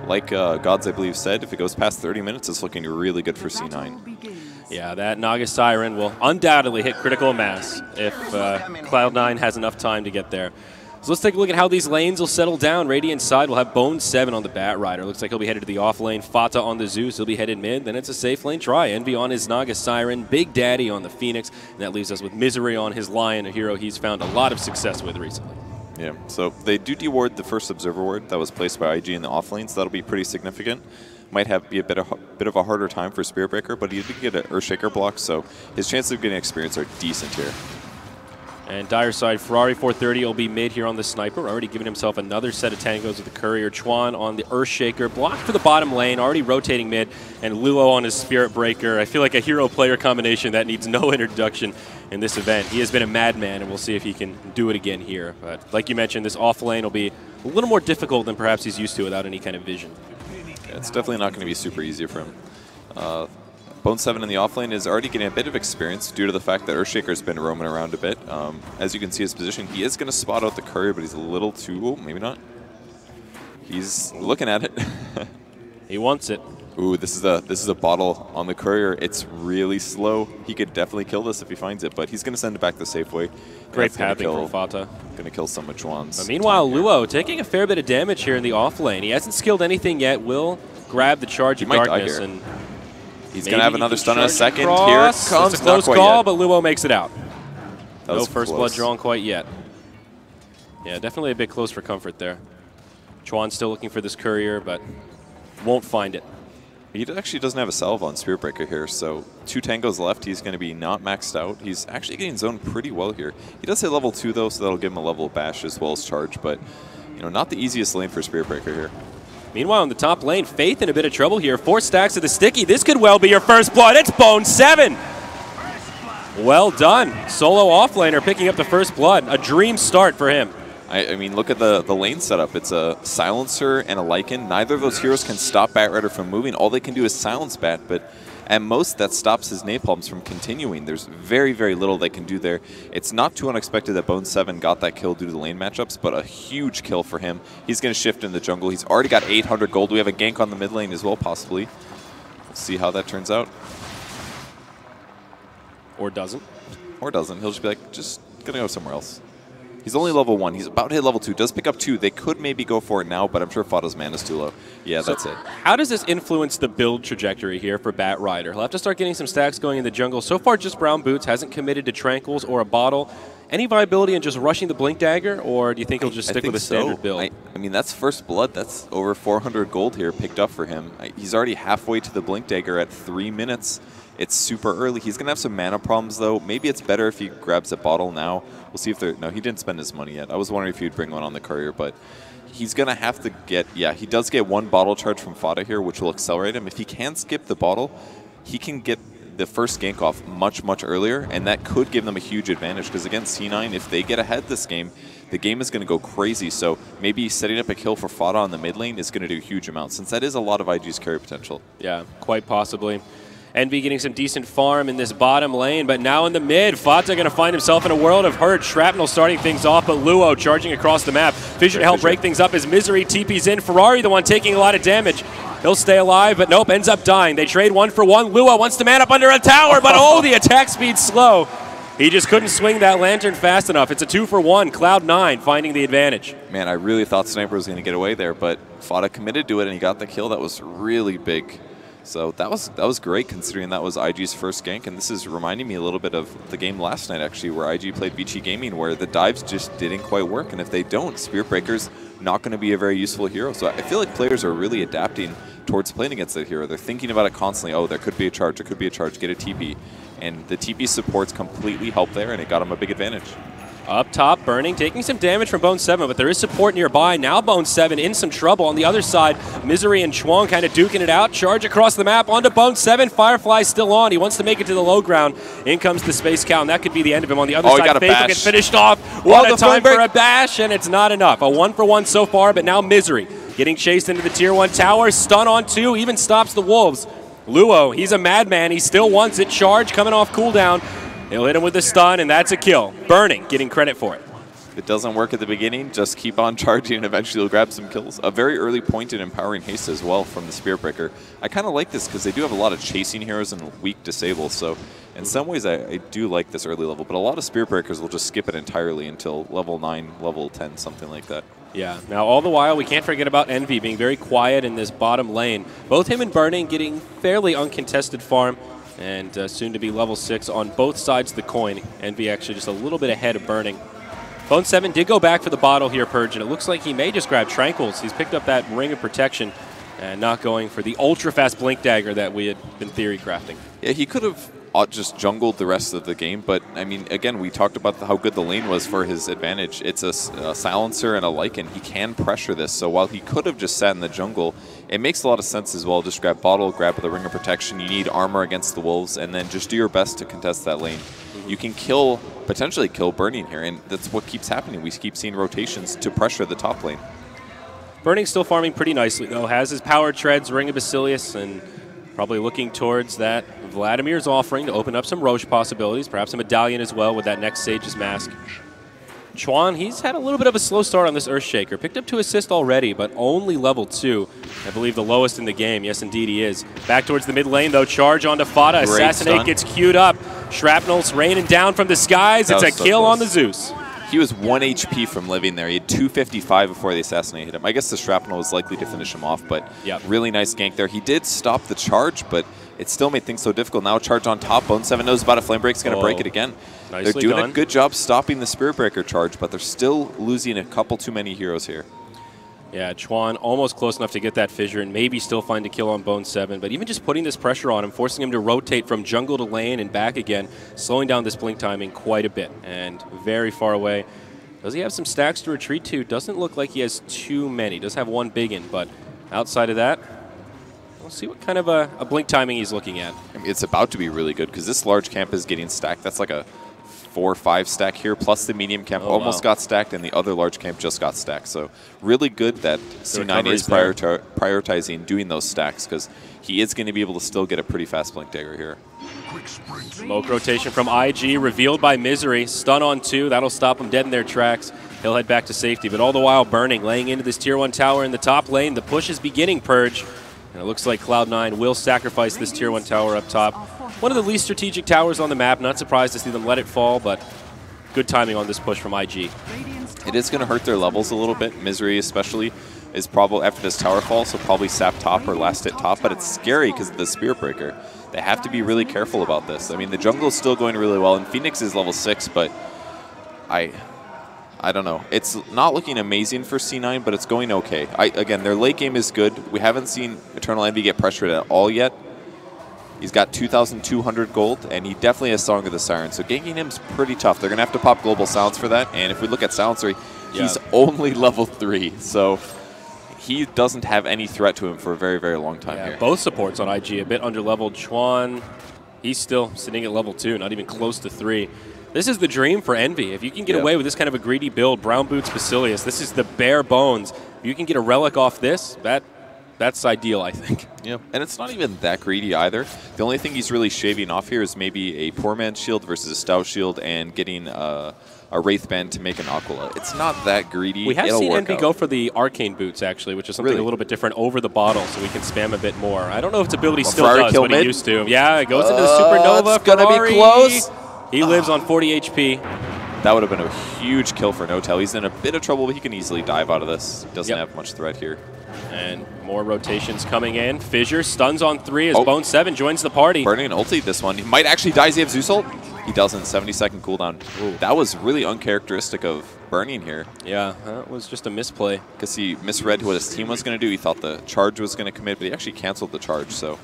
like Gods, I believe, said, if it goes past 30 minutes, it's looking really good for C9. Yeah, that Naga Siren will undoubtedly hit critical mass if Cloud9 has enough time to get there. So let's take a look at how these lanes will settle down. Radiant side will have Bone 7 on the Batrider. Looks like he'll be headed to the off lane. Fata on the Zeus. He'll be headed mid. Then it's a safe lane try. Envy on his Naga Siren. Big Daddy on the Phoenix. And that leaves us with Misery on his Lion, a hero he's found a lot of success with recently. Yeah, so they do deward the first Observer Ward that was placed by IG in the off lane, so that'll be pretty significant. might be a bit of a harder time for Spirit Breaker, but he did get an Earthshaker block, so his chances of getting experience are decent here. And Dire side, Ferrari 430 will be mid here on the Sniper. Already giving himself another set of tangos with the Courier. Chuan on the Earthshaker. Blocked for the bottom lane, already rotating mid. And Luo on his Spirit Breaker. I feel like a hero-player combination that needs no introduction in this event. He has been a madman, and we'll see if he can do it again here. But like you mentioned, this off lane will be a little more difficult than perhaps he's used to without any kind of vision. Yeah, it's definitely not going to be super easy for him. Bone 7 in the offlane is already getting a bit of experience due to the fact that Earthshaker's been roaming around a bit. As you can see his position, he is going to spot out the Courier, but he's a little too... Oh, maybe not. He's looking at it. He wants it. Ooh, this is a bottle on the Courier. It's really slow. He could definitely kill this if he finds it, but he's going to send it back the safe way. Great pathing from Fata. Going to kill some of Chuan's. Meanwhile, Luo taking a fair bit of damage here in the off lane. He hasn't skilled anything yet. Will grab the Charge of Darkness. And he's going to have another stun in a second. Across. Here it comes. It's a close call, but Luo makes it out. No first close. blood drawn quite yet. Yeah, definitely a bit close for comfort there. Chuan still looking for this Courier, but won't find it. He actually doesn't have a salve on Spirit Breaker here, so 2 tangos left. He's going to be not maxed out. He's actually getting zoned pretty well here. He does hit level 2, though, so that'll give him a level of bash as well as charge, but not the easiest lane for Spirit Breaker here. Meanwhile, in the top lane, Faith in a bit of trouble here. 4 stacks of the sticky. This could well be your first blood. It's Bone 7. Well done. Solo offlaner picking up the first blood. A dream start for him. I mean, look at the lane setup. It's a Silencer and a Lycan. Neither of those heroes can stop Batrider from moving. All they can do is silence Bat, but at most that stops his napalms from continuing. There's very, very little they can do there. It's not too unexpected that Bone 7 got that kill due to the lane matchups, but a huge kill for him. He's going to shift in the jungle. He's already got 800 gold. We have a gank on the mid lane as well, possibly. We'll see how that turns out. Or doesn't. Or doesn't. He'll just be like, just going to go somewhere else. He's only level 1. He's about to hit level 2. Does pick up 2. They could maybe go for it now, but I'm sure Fata's mana's too low. Yeah, that's it. How does this influence the build trajectory here for Batrider? He'll have to start getting some stacks going in the jungle. So far, just Brown Boots. Hasn't committed to Tranquils or a bottle. Any viability in just rushing the Blink Dagger, or do you think he'll just stick with a standard build? I mean, that's first blood. That's over 400 gold here picked up for him. He's already halfway to the Blink Dagger at 3 minutes. It's super early. He's going to have some mana problems, though. Maybe it's better if he grabs a bottle now. We'll see if there... No, he didn't spend his money yet. I was wondering if he'd bring one on the Courier, but he's going to have to get... Yeah, he does get 1 bottle charge from Fata here, which will accelerate him. If he can skip the bottle, he can get the first gank off much, much earlier, and that could give them a huge advantage, because against C9, if they get ahead this game, the game is going to go crazy. So maybe setting up a kill for Fata on the mid lane is going to do a huge amount, since that is a lot of IG's carry potential. Yeah, quite possibly. Envy getting some decent farm in this bottom lane, but now in the mid, Fata going to find himself in a world of hurt. Shrapnel starting things off, but Luo charging across the map. Fissure to help break things up as Misery TP's in. Ferrari the one taking a lot of damage. He'll stay alive, but nope, ends up dying. They trade 1 for 1. Luo wants to man up under a tower, but oh, the attack speed's slow. He just couldn't swing that lantern fast enough. It's a 2 for 1. Cloud9 finding the advantage. Man, I really thought Sniper was going to get away there, but Fata committed to it and he got the kill. That was really big. So that was great, considering that was IG's first gank, and this is reminding me a little bit of the game last night, actually, where IG played Vici Gaming, where the dives just didn't quite work, and if they don't, Spirit Breaker's not going to be a very useful hero. So I feel like players are really adapting towards playing against that hero. They're thinking about it constantly. Oh, there could be a charge, there could be a charge, get a TP. And the TP supports completely helped there, and it got him a big advantage. Up top, Burning, taking some damage from Bone 7, but there is support nearby. Now Bone 7 in some trouble. On the other side, Misery and Chuang kind of duking it out. Charge across the map onto Bone 7. Firefly still on. He wants to make it to the low ground. In comes the Space Cow, and that could be the end of him. On the other side, Faith will get finished off. What a time for a bash, and it's not enough. A 1 for 1 so far, but now Misery getting chased into the Tier 1 tower. Stun on 2, even stops the Wolves. Luo, he's a madman. He still wants it. Charge coming off cooldown. He'll hit him with the stun, and that's a kill. Burning, getting credit for it. If it doesn't work at the beginning, just keep on charging, and eventually you'll grab some kills. A very early point in empowering haste as well from the Spirit Breaker. I kind of like this because they do have a lot of chasing heroes and weak disable, so in some ways I do like this early level, but a lot of Spirit Breakers will just skip it entirely until level 9, level 10, something like that. Yeah, now all the while, we can't forget about Envy being very quiet in this bottom lane. Both him and Burning getting fairly uncontested farm, and soon to be level 6 on both sides of the coin. Envy actually just a little bit ahead of Burning. Bone 7 did go back for the bottle here, Purge, and it looks like he may just grab Tranquils. He's picked up that Ring of Protection, and not going for the ultra-fast Blink Dagger that we had been theory crafting. Yeah, he could have just jungled the rest of the game, but, I mean, again, we talked about how good the lane was for his advantage. It's a Silencer and a Lycan. He can pressure this, so while he could have just sat in the jungle, it makes a lot of sense as well. Just grab Bottle, grab the Ring of Protection. You need armor against the Wolves, and then just do your best to contest that lane. You can potentially kill Burning here, and that's what keeps happening. We keep seeing rotations to pressure the top lane. Burning's still farming pretty nicely, though. Has his Power Treads, Ring of Basilius, and probably looking towards that Vladimir's offering to open up some Roche possibilities, perhaps a Medallion as well with that next Sage's Mask. Chuan, he's had a little bit of a slow start on this Earthshaker. Picked up 2 assists already, but only level 2. I believe the lowest in the game. Yes, indeed he is. Back towards the mid lane, though. Charge onto Fada. Great Assassinate stun. gets queued up. Shrapnel's raining down from the skies. It's a kill on the Zeus. He was 1 HP from living there. He had 255 before the Assassinate hit him. I guess the Shrapnel was likely to finish him off, but really nice gank there. He did stop the charge, but it still made things so difficult. Now charge on top. Bone 7 knows about it. Flame Break's going to break it again. They're doing a good job stopping the Spirit Breaker charge, but they're still losing a couple too many heroes here. Yeah, Chuan almost close enough to get that fissure and maybe still find a kill on Bone 7, but even just putting this pressure on him, forcing him to rotate from jungle to lane and back again, slowing down this blink timing quite a bit and very far away. Does he have some stacks to retreat to? Doesn't look like he has too many. Does have one big one, but outside of that, we'll see what kind of a blink timing he's looking at. I mean, it's about to be really good because this large camp is getting stacked. That's like a 4 or 5 stack here, plus the medium camp almost got stacked, and the other large camp just got stacked. So really good that C9 is prioritizing doing those stacks because he is going to be able to still get a pretty fast Blink Dagger here. Smoke rotation from IG, revealed by Misery. Stun on 2, that'll stop him dead in their tracks. He'll head back to safety, but all the while Burning, laying into this Tier 1 tower in the top lane. The push is beginning, Purge. And it looks like Cloud9 will sacrifice this Tier 1 tower up top. One of the least strategic towers on the map. Not surprised to see them let it fall, but good timing on this push from IG. It is going to hurt their levels a little bit. Misery especially is probably, after this tower fall, so probably sap top or last hit top, but it's scary because of the Spirit Breaker. They have to be really careful about this. I mean, the jungle is still going really well, and Phoenix is level 6, but I don't know. It's not looking amazing for C9, but it's going okay. Again, their late game is good. We haven't seen Eternal Envy get pressured at all yet. He's got 2,200 gold, and he definitely has Song of the Siren, so ganking him's pretty tough. They're going to have to pop Global Silence for that, and if we look at Silencer, he's only level 3, so he doesn't have any threat to him for a very, very long time here. Both supports on IG a bit under-leveled. Chuan, he's still sitting at level 2, not even close to 3. This is the dream for Envy. If you can get away with this kind of a greedy build, Brown Boots, Basilius, this is the bare bones. If you can get a relic off this, that's ideal, I think. Yeah, and it's not even that greedy either. The only thing he's really shaving off here is maybe a Poor Man's Shield versus a Stout Shield and getting a Wraith Band to make an Aquila. It's not that greedy. We have seen Envy go for the Arcane Boots, actually, which is something a little bit different over the bottle, so we can spam a bit more. I don't know if its ability still does what he used to. Yeah, it goes into the Supernova. It's going to be close. He lives on 40 HP. That would have been a huge kill for Notel. He's in a bit of trouble, but he can easily dive out of this. Doesn't have much threat here. And more rotations coming in. Fissure stuns on 3 as Bone 7 joins the party. Burning an ulti this one. He might actually die. Does he have Zeus ult? He doesn't. 70-second cooldown. Ooh. That was really uncharacteristic of Burning here. Yeah, that was just a misplay. Because he misread what his team was going to do. He thought the charge was going to commit, but he actually canceled the charge. So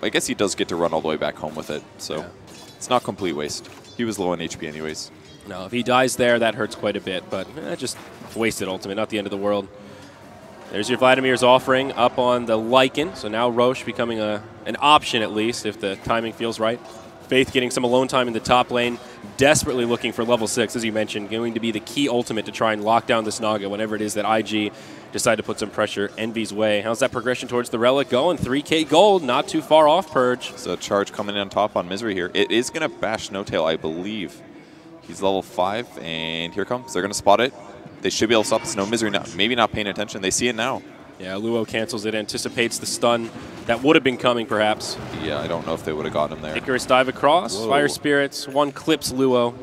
I guess he does get to run all the way back home with it. So it's not complete waste. He was low on HP anyways. No, if he dies there, that hurts quite a bit. But just wasted ultimate, not the end of the world. There's your Vladimir's offering up on the Lycan. So now Roche becoming an option at least if the timing feels right. Faith getting some alone time in the top lane. Desperately looking for level 6, as you mentioned. Going to be the key ultimate to try and lock down this Naga whenever it is that IG decide to put some pressure Envy's way. How's that progression towards the Relic going? 3K gold, not too far off, Purge. So charge coming in on top on Misery here. It is going to bash No-Tail, I believe. He's level 5, and here comes. They're going to spot it. They should be able to stop this. No Misery, maybe not paying attention. They see it now. Yeah, Luo cancels it, anticipates the stun that would have been coming, perhaps. Yeah, I don't know if they would have gotten him there. Icarus dive across, Fire Spirits, one clips Luo.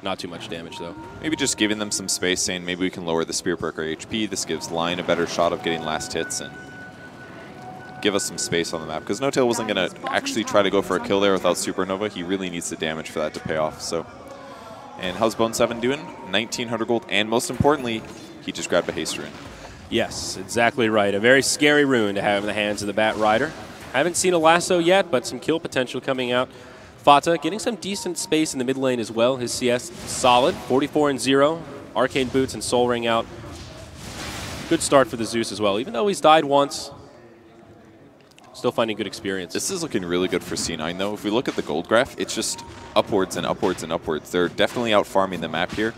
Not too much damage, though. Maybe just giving them some space, saying maybe we can lower the Spirit Breaker HP. This gives Lion a better shot of getting last hits and give us some space on the map. Because No-Tail wasn't going to actually try to go for a kill there without Supernova. He really needs the damage for that to pay off. So, and how's Bone 7 doing? 1,900 gold, and most importantly, he just grabbed a Haste Rune. Yes, exactly right. A very scary rune to have in the hands of the Bat Rider. Haven't seen a lasso yet, but some kill potential coming out. Fata getting some decent space in the mid lane as well. His CS solid, 44-0. Arcane Boots and Soul Ring out. Good start for the Zeus as well. Even though he's died once, still finding good experience. This is looking really good for C9, though. If we look at the gold graph, it's just upwards and upwards and upwards. They're definitely out farming the map here.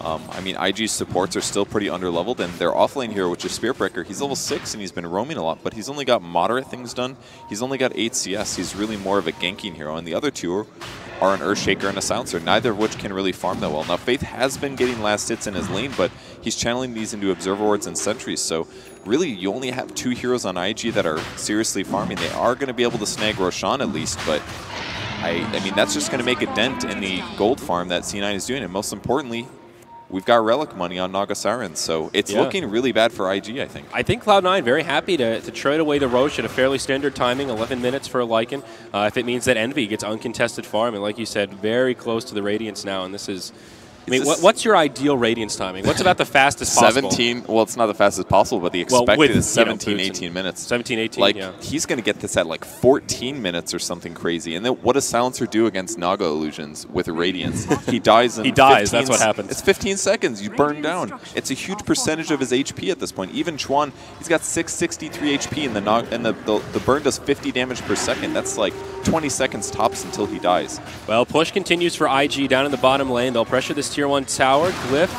I mean, IG's supports are still pretty underleveled, and their offlane hero, which is Spiritbreaker, he's level 6 and he's been roaming a lot, but he's only got moderate things done. He's only got 8 CS. He's really more of a ganking hero, and the other two are an Earthshaker and a Silencer, neither of which can really farm that well. Now, Faith has been getting last hits in his lane, but he's channeling these into Observer Wards and Sentries, so really you only have 2 heroes on IG that are seriously farming. They are going to be able to snag Roshan at least, but I mean, that's just going to make a dent in the gold farm that C9 is doing, and most importantly, we've got Relic money on Naga Sirens, so it's looking really bad for IG, I think. I think Cloud9 very happy to trade away the Roche at a fairly standard timing, 11 minutes for a Lycan, if it means that Envy gets uncontested farm, and like you said, very close to the Radiance now, and this is... I mean, what's your ideal Radiance timing? What's about the fastest possible? 17, well, it's not the fastest possible, but the expected is 17, 18 minutes. 17, 18, like, yeah. He's going to get this at like 14 minutes or something crazy. And then what does Silencer do against Naga Illusions with Radiance? He dies in 15 that's what happens. It's 15 seconds. You burn down. It's a huge percentage of his HP at this point. Even Chuan, he's got 663 HP, and the burn does 50 damage per second. That's like 20 seconds tops until he dies. Well, push continues for IG down in the bottom lane. They'll pressure this Tier 1 tower. Glyph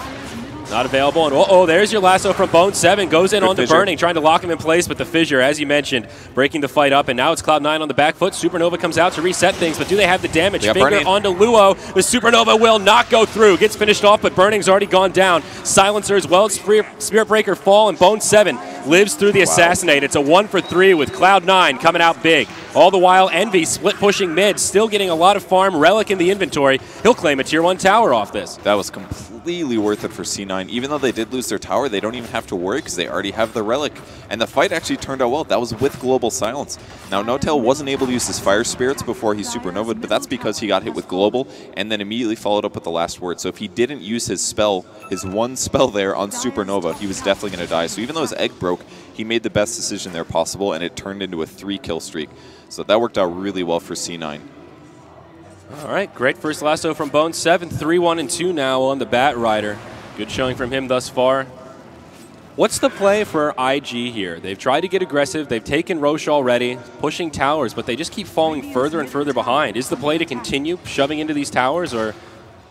not available. And oh, there's your lasso from Bone 7. Goes in on the Burning, trying to lock him in place, but the Fissure, as you mentioned, breaking the fight up. And now it's Cloud9 on the back foot. Supernova comes out to reset things, but do they have the damage? Finger onto Luo. The Supernova will not go through. Gets finished off, but Burning's already gone down. Silencer as well. Spirit Breaker fall, and Bone 7 lives through the Assassinate. It's a 1 for 3 with Cloud9 coming out big. All the while, Envy split pushing mid, still getting a lot of farm. Relic in the inventory. He'll claim a Tier 1 tower off this. That was completely worth it for C9. Even though they did lose their tower, they don't even have to worry because they already have the Relic. And the fight actually turned out well. That was with Global Silence. Now, No-Tail wasn't able to use his Fire Spirits before he Supernova'd, but that's because he got hit with Global and then immediately followed up with the last word. So if he didn't use his spell, his one spell there on Supernova, he was definitely going to die. So even though his egg broke, he made the best decision there possible, and it turned into a 3-kill streak. So that worked out really well for C9. All right, great first lasso from Bone 7. 3-1-2 now on the Bat Rider. Good showing from him thus far. What's the play for IG here? They've tried to get aggressive. They've taken Roche already, pushing towers, but they just keep falling further and further behind. Is the play to continue shoving into these towers, or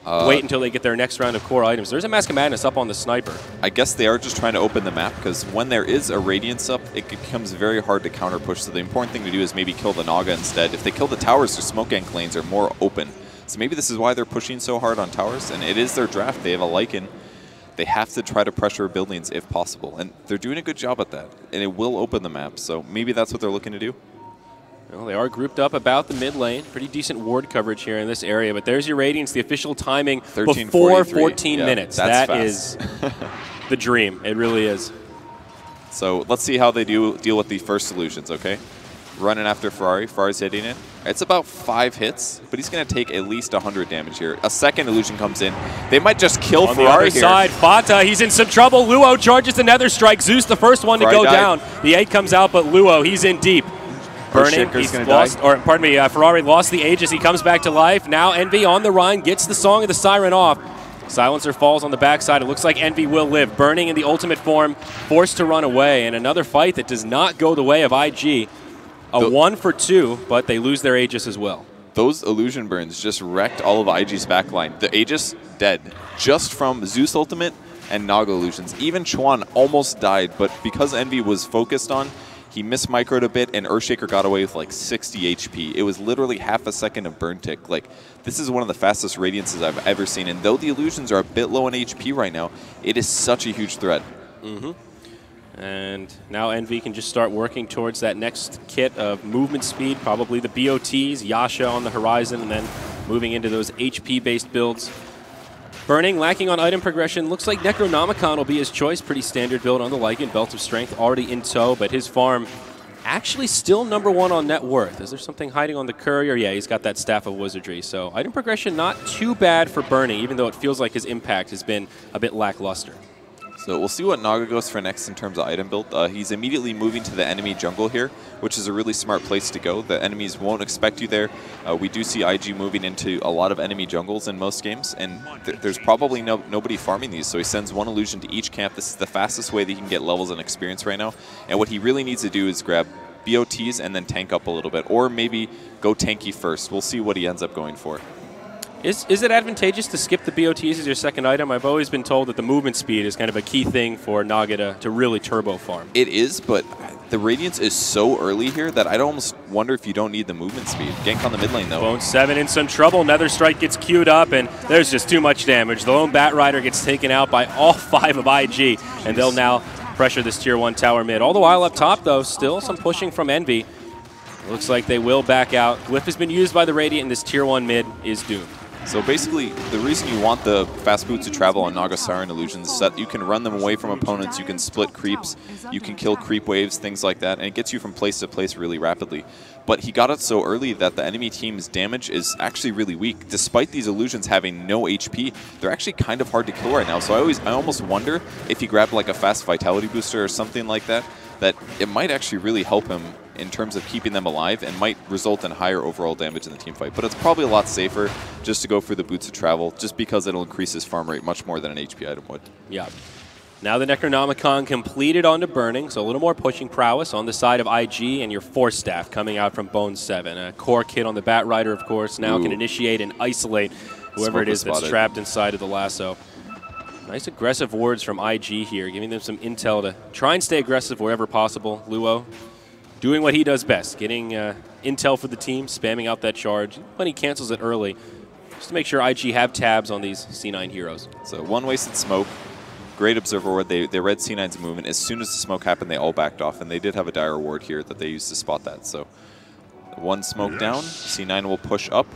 wait until they get their next round of core items? There's a Mask of Madness up on the Sniper. I guess they are just trying to open the map, because when there is a Radiance up, it becomes very hard to counter push. So the important thing to do is maybe kill the Naga instead. If they kill the towers, their smoke gank lanes are more open. So maybe this is why they're pushing so hard on towers, and it is their draft. They have a Lycan. They have to try to pressure buildings if possible, and they're doing a good job at that, and it will open the map. So maybe that's what they're looking to do. Well, they are grouped up about the mid lane. Pretty decent ward coverage here in this area, but there's your Radiance, the official timing before 14 minutes. That is the dream. It really is. So let's see how they deal with the first illusions, okay? Running after Ferrari. Ferrari's hitting it. It's about 5 hits, but he's going to take at least 100 damage here. A second illusion comes in. They might just kill Ferrari here. On the other side, Fata, he's in some trouble. Luo charges the Nether Strike. Zeus, the first one to go down. The 8 comes out, but Luo, he's in deep. Burning, he's lost, or pardon me, Ferrari lost the Aegis. He comes back to life. Now Envy on the run, gets the Song of the Siren off. Silencer falls on the backside. It looks like Envy will live. Burning in the ultimate form, forced to run away. And another fight that does not go the way of IG. A 1 for 2, but they lose their Aegis as well. Those illusion burns just wrecked all of IG's backline. The Aegis dead, just from Zeus ultimate and Naga illusions. Even Chuan almost died, but because Envy was focused on, he mismicroed a bit, and Earthshaker got away with like 60 HP. It was literally half a second of burn tick. Like, this is one of the fastest Radiances I've ever seen, and though the illusions are a bit low on HP right now, it is such a huge threat. And now Envy can just start working towards that next kit of movement speed, probably the BOTs, Yasha on the horizon, and then moving into those HP-based builds. Burning, lacking on item progression. Looks like Necronomicon will be his choice. Pretty standard build on the Lycan. Belt of Strength already in tow, but his farm actually still #1 on net worth. Is there something hiding on the Courier? Yeah, he's got that Staff of Wizardry. So item progression not too bad for Burning, even though it feels like his impact has been a bit lackluster. So we'll see what Naga goes for next in terms of item build. He's immediately moving to the enemy jungle here, which is a really smart place to go. The enemies won't expect you there. We do see IG moving into a lot of enemy jungles in most games, and there's probably nobody farming these, so he sends one illusion to each camp. This is the fastest way that he can get levels and experience right now, and what he really needs to do is grab BOTs and then tank up a little bit, or maybe go tanky first. We'll see what he ends up going for. Is it advantageous to skip the BOTs as your second item? I've always been told that the movement speed is kind of a key thing for Naga to really turbo farm. It is, but the Radiance is so early here that I'd almost wonder if you don't need the movement speed. Gank on the mid lane, though. Bone 7 in some trouble. Nether Strike gets queued up, and there's just too much damage. The lone Bat Rider gets taken out by all 5 of IG, and they'll now pressure this Tier 1 tower mid. All the while up top, though, still some pushing from Envy. Looks like they will back out. Glyph has been used by the Radiant, and this Tier 1 mid is doomed. So basically, the reason you want the fast boots to travel on Naga Siren illusions is that you can run them away from opponents, you can split creeps, you can kill creep waves, things like that, and it gets you from place to place really rapidly. But he got it so early that the enemy team's damage is actually really weak. Despite these illusions having no HP, they're actually kind of hard to kill right now. So I almost wonder if he grabbed like a fast vitality booster or something like that, that it might actually really help him in terms of keeping them alive and might result in higher overall damage in the team fight. But it's probably a lot safer just to go for the boots of travel, just because it'll increase his farm rate much more than an HP item would. Yeah. Now the Necronomicon completed onto Burning, so a little more pushing prowess on the side of IG, and your Force Staff coming out from Bone 7. A core kit on the Bat Rider, of course, now can initiate and isolate whoever it is that's trapped inside of the lasso. Nice aggressive wards from IG here, giving them some intel to try and stay aggressive wherever possible. Luo doing what he does best, getting intel for the team, spamming out that charge when he cancels it early, just to make sure IG have tabs on these C9 heroes. So one wasted smoke. Great observer ward. They read C9's movement. As soon as the smoke happened, they all backed off, and they did have a dire ward here that they used to spot that. So one smoke down, C9 will push up.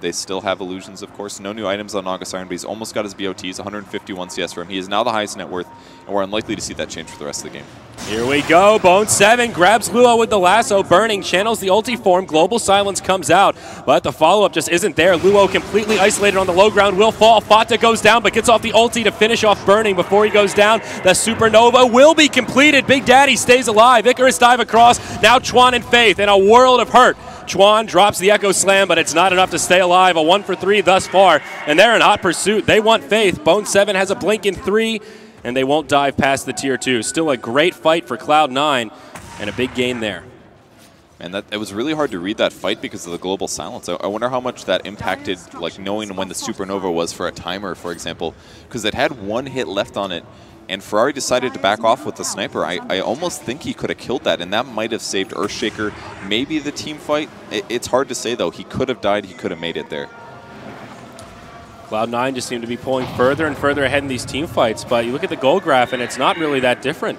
They still have illusions, of course. No new items on Naga Siren, but he's almost got his BOTs, 151 CS for him. He is now the highest net worth, and we're unlikely to see that change for the rest of the game. Here we go. Bone 7 grabs Luo with the lasso. Burning, channels the ulti form. Global Silence comes out, but the follow-up just isn't there. Luo completely isolated on the low ground, will fall. Fata goes down, but gets off the ulti to finish off Burning before he goes down. The Supernova will be completed. Big Daddy stays alive. Icarus dive across. Now Chuan and Faith in a world of hurt. Chuan drops the Echo Slam, but it's not enough to stay alive. A 1 for 3 thus far, and they're in hot pursuit. They want Faith. Bone 7 has a blink in 3, and they won't dive past the Tier 2. Still a great fight for Cloud9, and a big gain there. And it was really hard to read that fight because of the global silence. I wonder how much that impacted, like knowing when the Supernova was for a timer, for example, because it had one hit left on it, and Ferrari decided to back off with the sniper. I almost think he could have killed that, and that might have saved Earthshaker, maybe the team fight. It's hard to say, though. He could have died. He could have made it there. Cloud9 just seemed to be pulling further and further ahead in these team fights, but you look at the goal graph, and it's not really that different.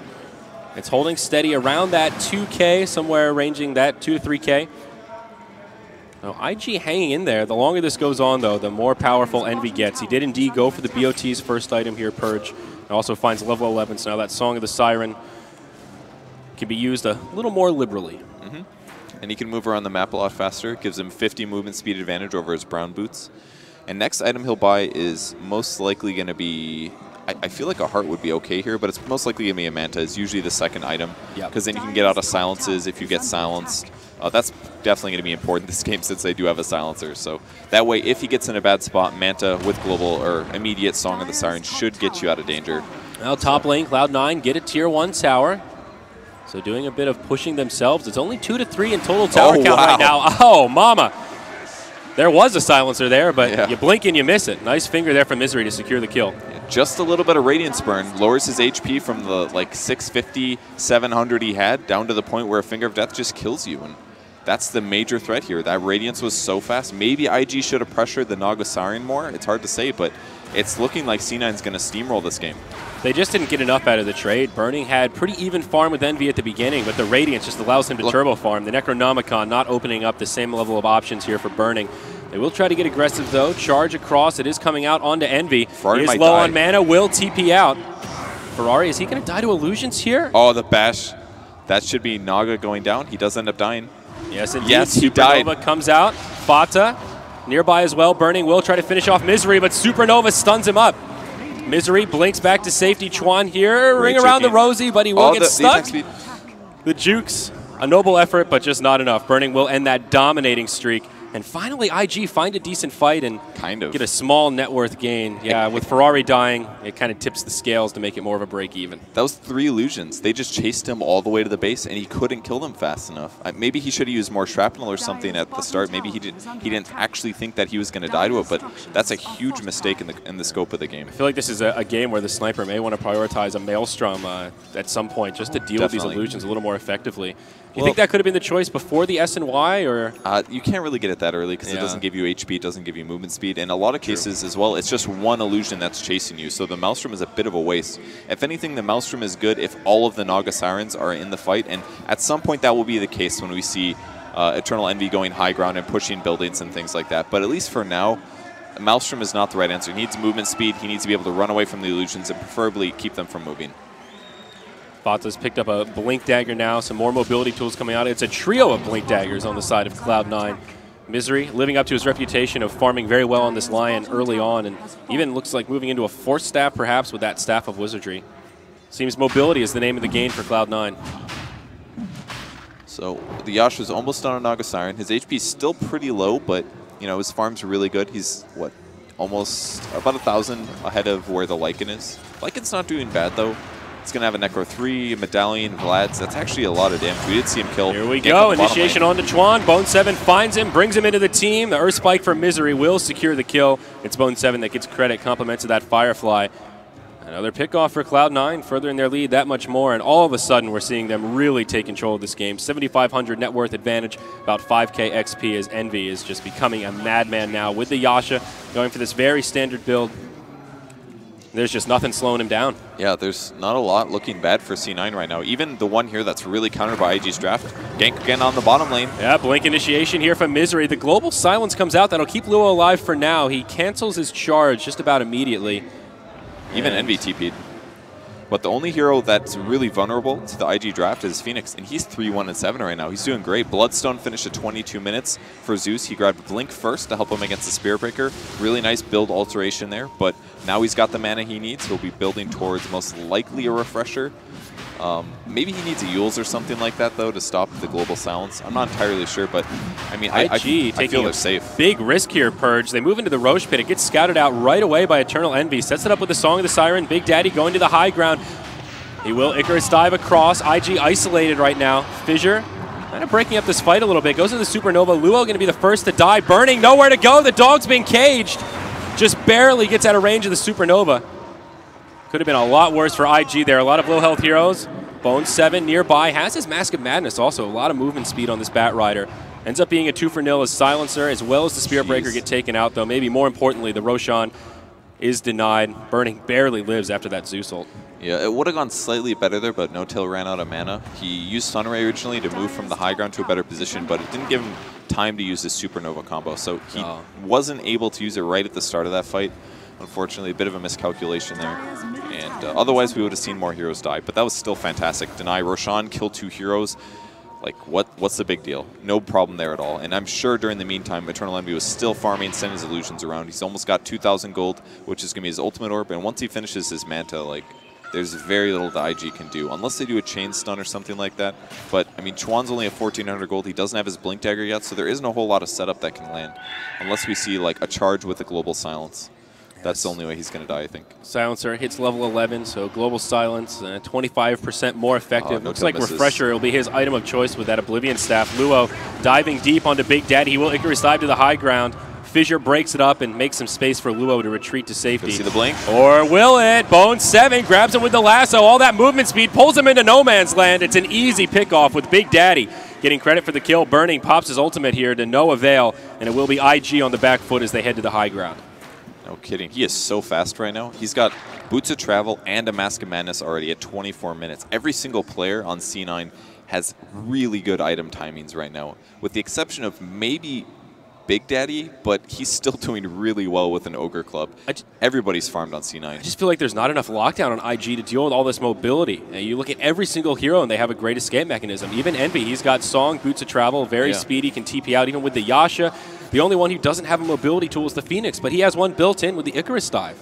It's holding steady around that 2K, somewhere ranging that 2 to 3K. Now, IG hanging in there. The longer this goes on, though, the more powerful Envy gets. He did indeed go for the BOT's first item here, Purge. It also finds level 11, so now that Song of the Siren can be used a little more liberally. And he can move around the map a lot faster. Gives him 50 movement speed advantage over his brown boots. And next item he'll buy is most likely going to be... I feel like a heart would be okay here, but it's most likely going to be a Manta. It's usually the second item, because then you can get out of silences if you get silenced. That's definitely going to be important this game since they do have a silencer. So that way, if he gets in a bad spot, Manta with global or immediate Song of the Siren should get you out of danger. Now top lane, Cloud9 get a Tier 1 tower. So doing a bit of pushing themselves. It's only 2 to 3 in total tower count right now. Oh, mama. There was a silencer there, but you blink and you miss it. Nice finger there from Misery to secure the kill. Just a little bit of Radiance Burn lowers his HP from the like 650, 700 he had down to the point where a Finger of Death just kills you. And that's the major threat here. That Radiance was so fast. Maybe IG should have pressured the Naga Siren more. It's hard to say, but it's looking like C9's going to steamroll this game. They just didn't get enough out of the trade. Burning had pretty even farm with Envy at the beginning, but the Radiance just allows him to turbo farm. The Necronomicon not opening up the same level of options here for Burning. They will try to get aggressive, though. Charge across. It is coming out onto Envy. Ferrari is low on mana. Will TP out. Ferrari, is he going to die to illusions here? Oh, the bash. That should be Naga going down. He does end up dying. Yes, indeed. Yes, he died. Supernova comes out. Fata nearby as well. Burning will try to finish off Misery, but Supernova stuns him up. Misery blinks back to safety. Chuan here, Great ring around the juking. rosy, but he will get stuck. The The jukes, a noble effort, but just not enough. Burning will end that dominating streak. And finally, IG find a decent fight and get a small net worth gain. Yeah, with Ferrari dying, it kind of tips the scales to make it more of a break even. That was 3 illusions. They just chased him all the way to the base, and he couldn't kill them fast enough. Maybe he should have used more shrapnel or something at the start. Maybe he didn't actually think that he was going to die to it, but that's a huge mistake in the scope of the game. I feel like this is a game where the sniper may want to prioritize a Maelstrom at some point just to deal with these illusions a little more effectively. Do you think that could have been the choice before the S and Y, or? You can't really get it that early because it doesn't give you HP, it doesn't give you movement speed. In a lot of cases as well, it's just one illusion that's chasing you. So the Maelstrom is a bit of a waste. If anything, the Maelstrom is good if all of the Naga Sirens are in the fight. And at some point that will be the case when we see Eternal Envy going high ground and pushing buildings and things like that. But at least for now, Maelstrom is not the right answer. He needs movement speed. He needs to be able to run away from the illusions and preferably keep them from moving. Vata's picked up a Blink Dagger now, some more mobility tools coming out. It's a trio of Blink Daggers on the side of Cloud9. Misery living up to his reputation of farming very well on this Lion early on, and even looks like moving into a 4th staff perhaps with that Staff of Wizardry. Seems mobility is the name of the game for Cloud9. So the Yasha's almost on a Naga Siren. His HP is still pretty low, but you know his farms are really good. He's, what, almost about 1,000 ahead of where the Lycan is. Lycan's not doing bad, though. It's going to have a Necro 3, a Medallion, Vlad's. That's actually a lot of damage. We did see him kill. Here we go. Initiation onto Chuan. Bone 7 finds him, brings him into the team. The Earth Spike for Misery will secure the kill. It's Bone 7 that gets credit, compliments of that Firefly. Another pickoff for Cloud9, furthering their lead that much more. And all of a sudden, we're seeing them really take control of this game. 7,500 net worth advantage, about 5K XP as Envy is just becoming a madman now with the Yasha going for this very standard build. There's just nothing slowing him down. Yeah, there's not a lot looking bad for C9 right now. Even the one here that's really countered by IG's draft. Gank again on the bottom lane. Yeah, Blink initiation here from Misery. The global silence comes out. That'll keep Luo alive for now. He cancels his charge just about immediately. Even Envy TP'd. But the only hero that's really vulnerable to the IG draft is Phoenix, and he's 3-1-7 right now. He's doing great. Bloodstone finished at 22 minutes for Zeus. He grabbed Blink first to help him against the Spirit Breaker. Really nice build alteration there, but now he's got the mana he needs. He'll be building towards most likely a Refresher. Maybe he needs a Yules or something like that, though, to stop the global silence. I'm not entirely sure, but I mean, I feel they're safe. Big risk here, Purge. They move into the Roche Pit. It gets scouted out right away by Eternal Envy. Sets it up with the Song of the Siren. Big Daddy going to the high ground. He will Icarus dive across. IG isolated right now. Fissure kind of breaking up this fight a little bit. Goes to the Supernova. Luo going to be the first to die. Burning, nowhere to go. The dog's being caged. Just barely gets out of range of the Supernova. Could have been a lot worse for IG there. A lot of low health heroes. Bone 7 nearby. Has his Mask of Madness also. A lot of movement speed on this Bat Rider. Ends up being a 2-for-0 as Silencer, as well as the Spirit Breaker get taken out, though. Maybe more importantly, the Roshan is denied. Burning barely lives after that Zeus ult. Yeah, it would have gone slightly better there, but No-Tail ran out of mana. He used Sunray originally to move from the high ground to a better position, but it didn't give him time to use his Supernova combo, so he wasn't able to use it right at the start of that fight. Unfortunately, a bit of a miscalculation there. And otherwise, we would have seen more heroes die, but that was still fantastic. Deny Roshan, kill 2 heroes. Like, what's the big deal? No problem there at all. And I'm sure during the meantime, Eternal Envy was still farming, sending his illusions around. He's almost got 2,000 gold, which is going to be his ultimate orb. And once he finishes his Manta, like, there's very little the IG can do, unless they do a chain stun or something like that. But, I mean, Chuan's only at 1,400 gold. He doesn't have his Blink Dagger yet, so there isn't a whole lot of setup that can land, unless we see, like, a charge with a global silence. That's the only way he's going to die, I think. Silencer hits level 11, so global silence, 25% more effective. Looks like misses. Refresher will be his item of choice with that Oblivion Staff. Luo diving deep onto Big Daddy. He will Icarus dive to the high ground. Fissure breaks it up and makes some space for Luo to retreat to safety. See the blink? Or will it? Bone 7 grabs him with the lasso. All that movement speed pulls him into no man's land. It's an easy pickoff with Big Daddy getting credit for the kill. Burning pops his ultimate here to no avail, and it will be IG on the back foot as they head to the high ground. No kidding. He is so fast right now. He's got Boots of Travel and a Mask of Madness already at 24 minutes. Every single player on C9 has really good item timings right now, with the exception of maybe Big Daddy, but he's still doing really well with an Ogre Club. Everybody's farmed on C9. I just feel like there's not enough lockdown on IG to deal with all this mobility. And you look at every single hero, and they have a great escape mechanism. Even Envy, he's got Song, Boots of Travel, very speedy, can TP out, even with the Yasha. The only one who doesn't have a mobility tool is the Phoenix, but he has one built in with the Icarus dive.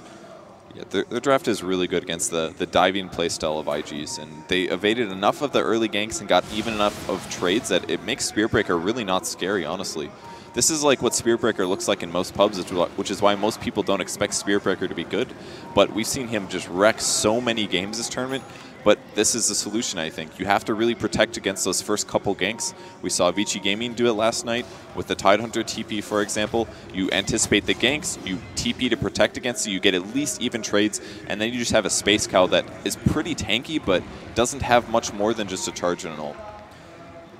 Yeah, their draft is really good against the diving playstyle of IGs, and they evaded enough of the early ganks and got even enough of trades that it makes Spirit Breaker really not scary, honestly. This is like what Spirit Breaker looks like in most pubs, which is why most people don't expect Spirit Breaker to be good. But we've seen him just wreck so many games this tournament. But this is the solution, I think. You have to really protect against those first couple ganks. We saw Vici Gaming do it last night with the Tidehunter TP, for example. You anticipate the ganks, you TP to protect against it, you get at least even trades, and then you just have a Space Cow that is pretty tanky, but doesn't have much more than just a charge and an ult.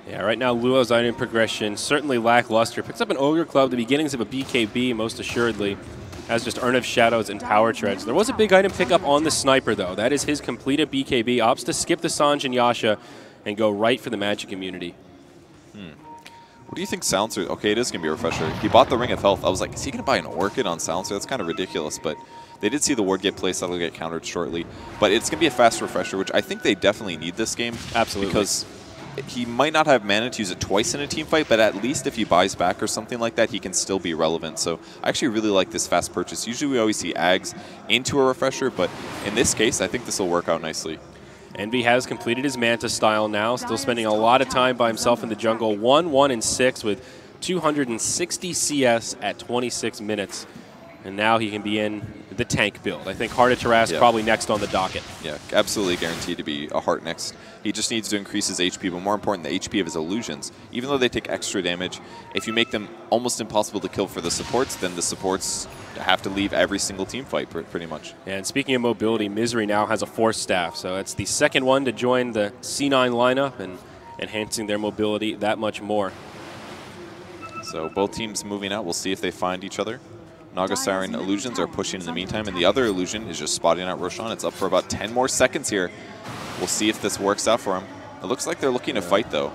Yeah, right now Luo's item progression certainly lackluster. Picks up an Ogre Club, the beginnings of a BKB, most assuredly. Has just Urn of Shadows and Power Treads. There was a big item pickup on the Sniper, though. That is his completed BKB. Opts to skip the Sanj and Yasha and go right for the Magic Immunity. What do you think Silencer? Okay, it is going to be a refresher. He bought the Ring of Health. I was like, is he going to buy an Orchid on Silencer? That's kind of ridiculous, but they did see the ward get placed. That'll get countered shortly. But it's going to be a fast refresher, which I think they definitely need this game. Absolutely. Because he might not have mana to use it twice in a team fight, but at least if he buys back or something like that, he can still be relevant. So I actually really like this fast purchase. Usually we always see Ags into a refresher, but in this case, I think this will work out nicely. Envy has completed his Manta style now, still spending a lot of time by himself in the jungle. 1, 1, and 6 with 260 CS at 26 minutes. And now he can be in the tank build. I think Heart of Tarrasque probably next on the docket. Yeah, absolutely guaranteed to be a Heart next. He just needs to increase his HP, but more important, the HP of his illusions. Even though they take extra damage, if you make them almost impossible to kill for the supports, then the supports have to leave every single team fight, pretty much. And speaking of mobility, Misery now has a Force Staff, so it's the second one to join the C9 lineup and enhancing their mobility that much more. So both teams moving out. We'll see if they find each other. Naga Siren Illusions are pushing in the meantime, and the other Illusion is just spotting out Roshan. It's up for about 10 more seconds here. We'll see if this works out for him. It looks like they're looking to fight, though.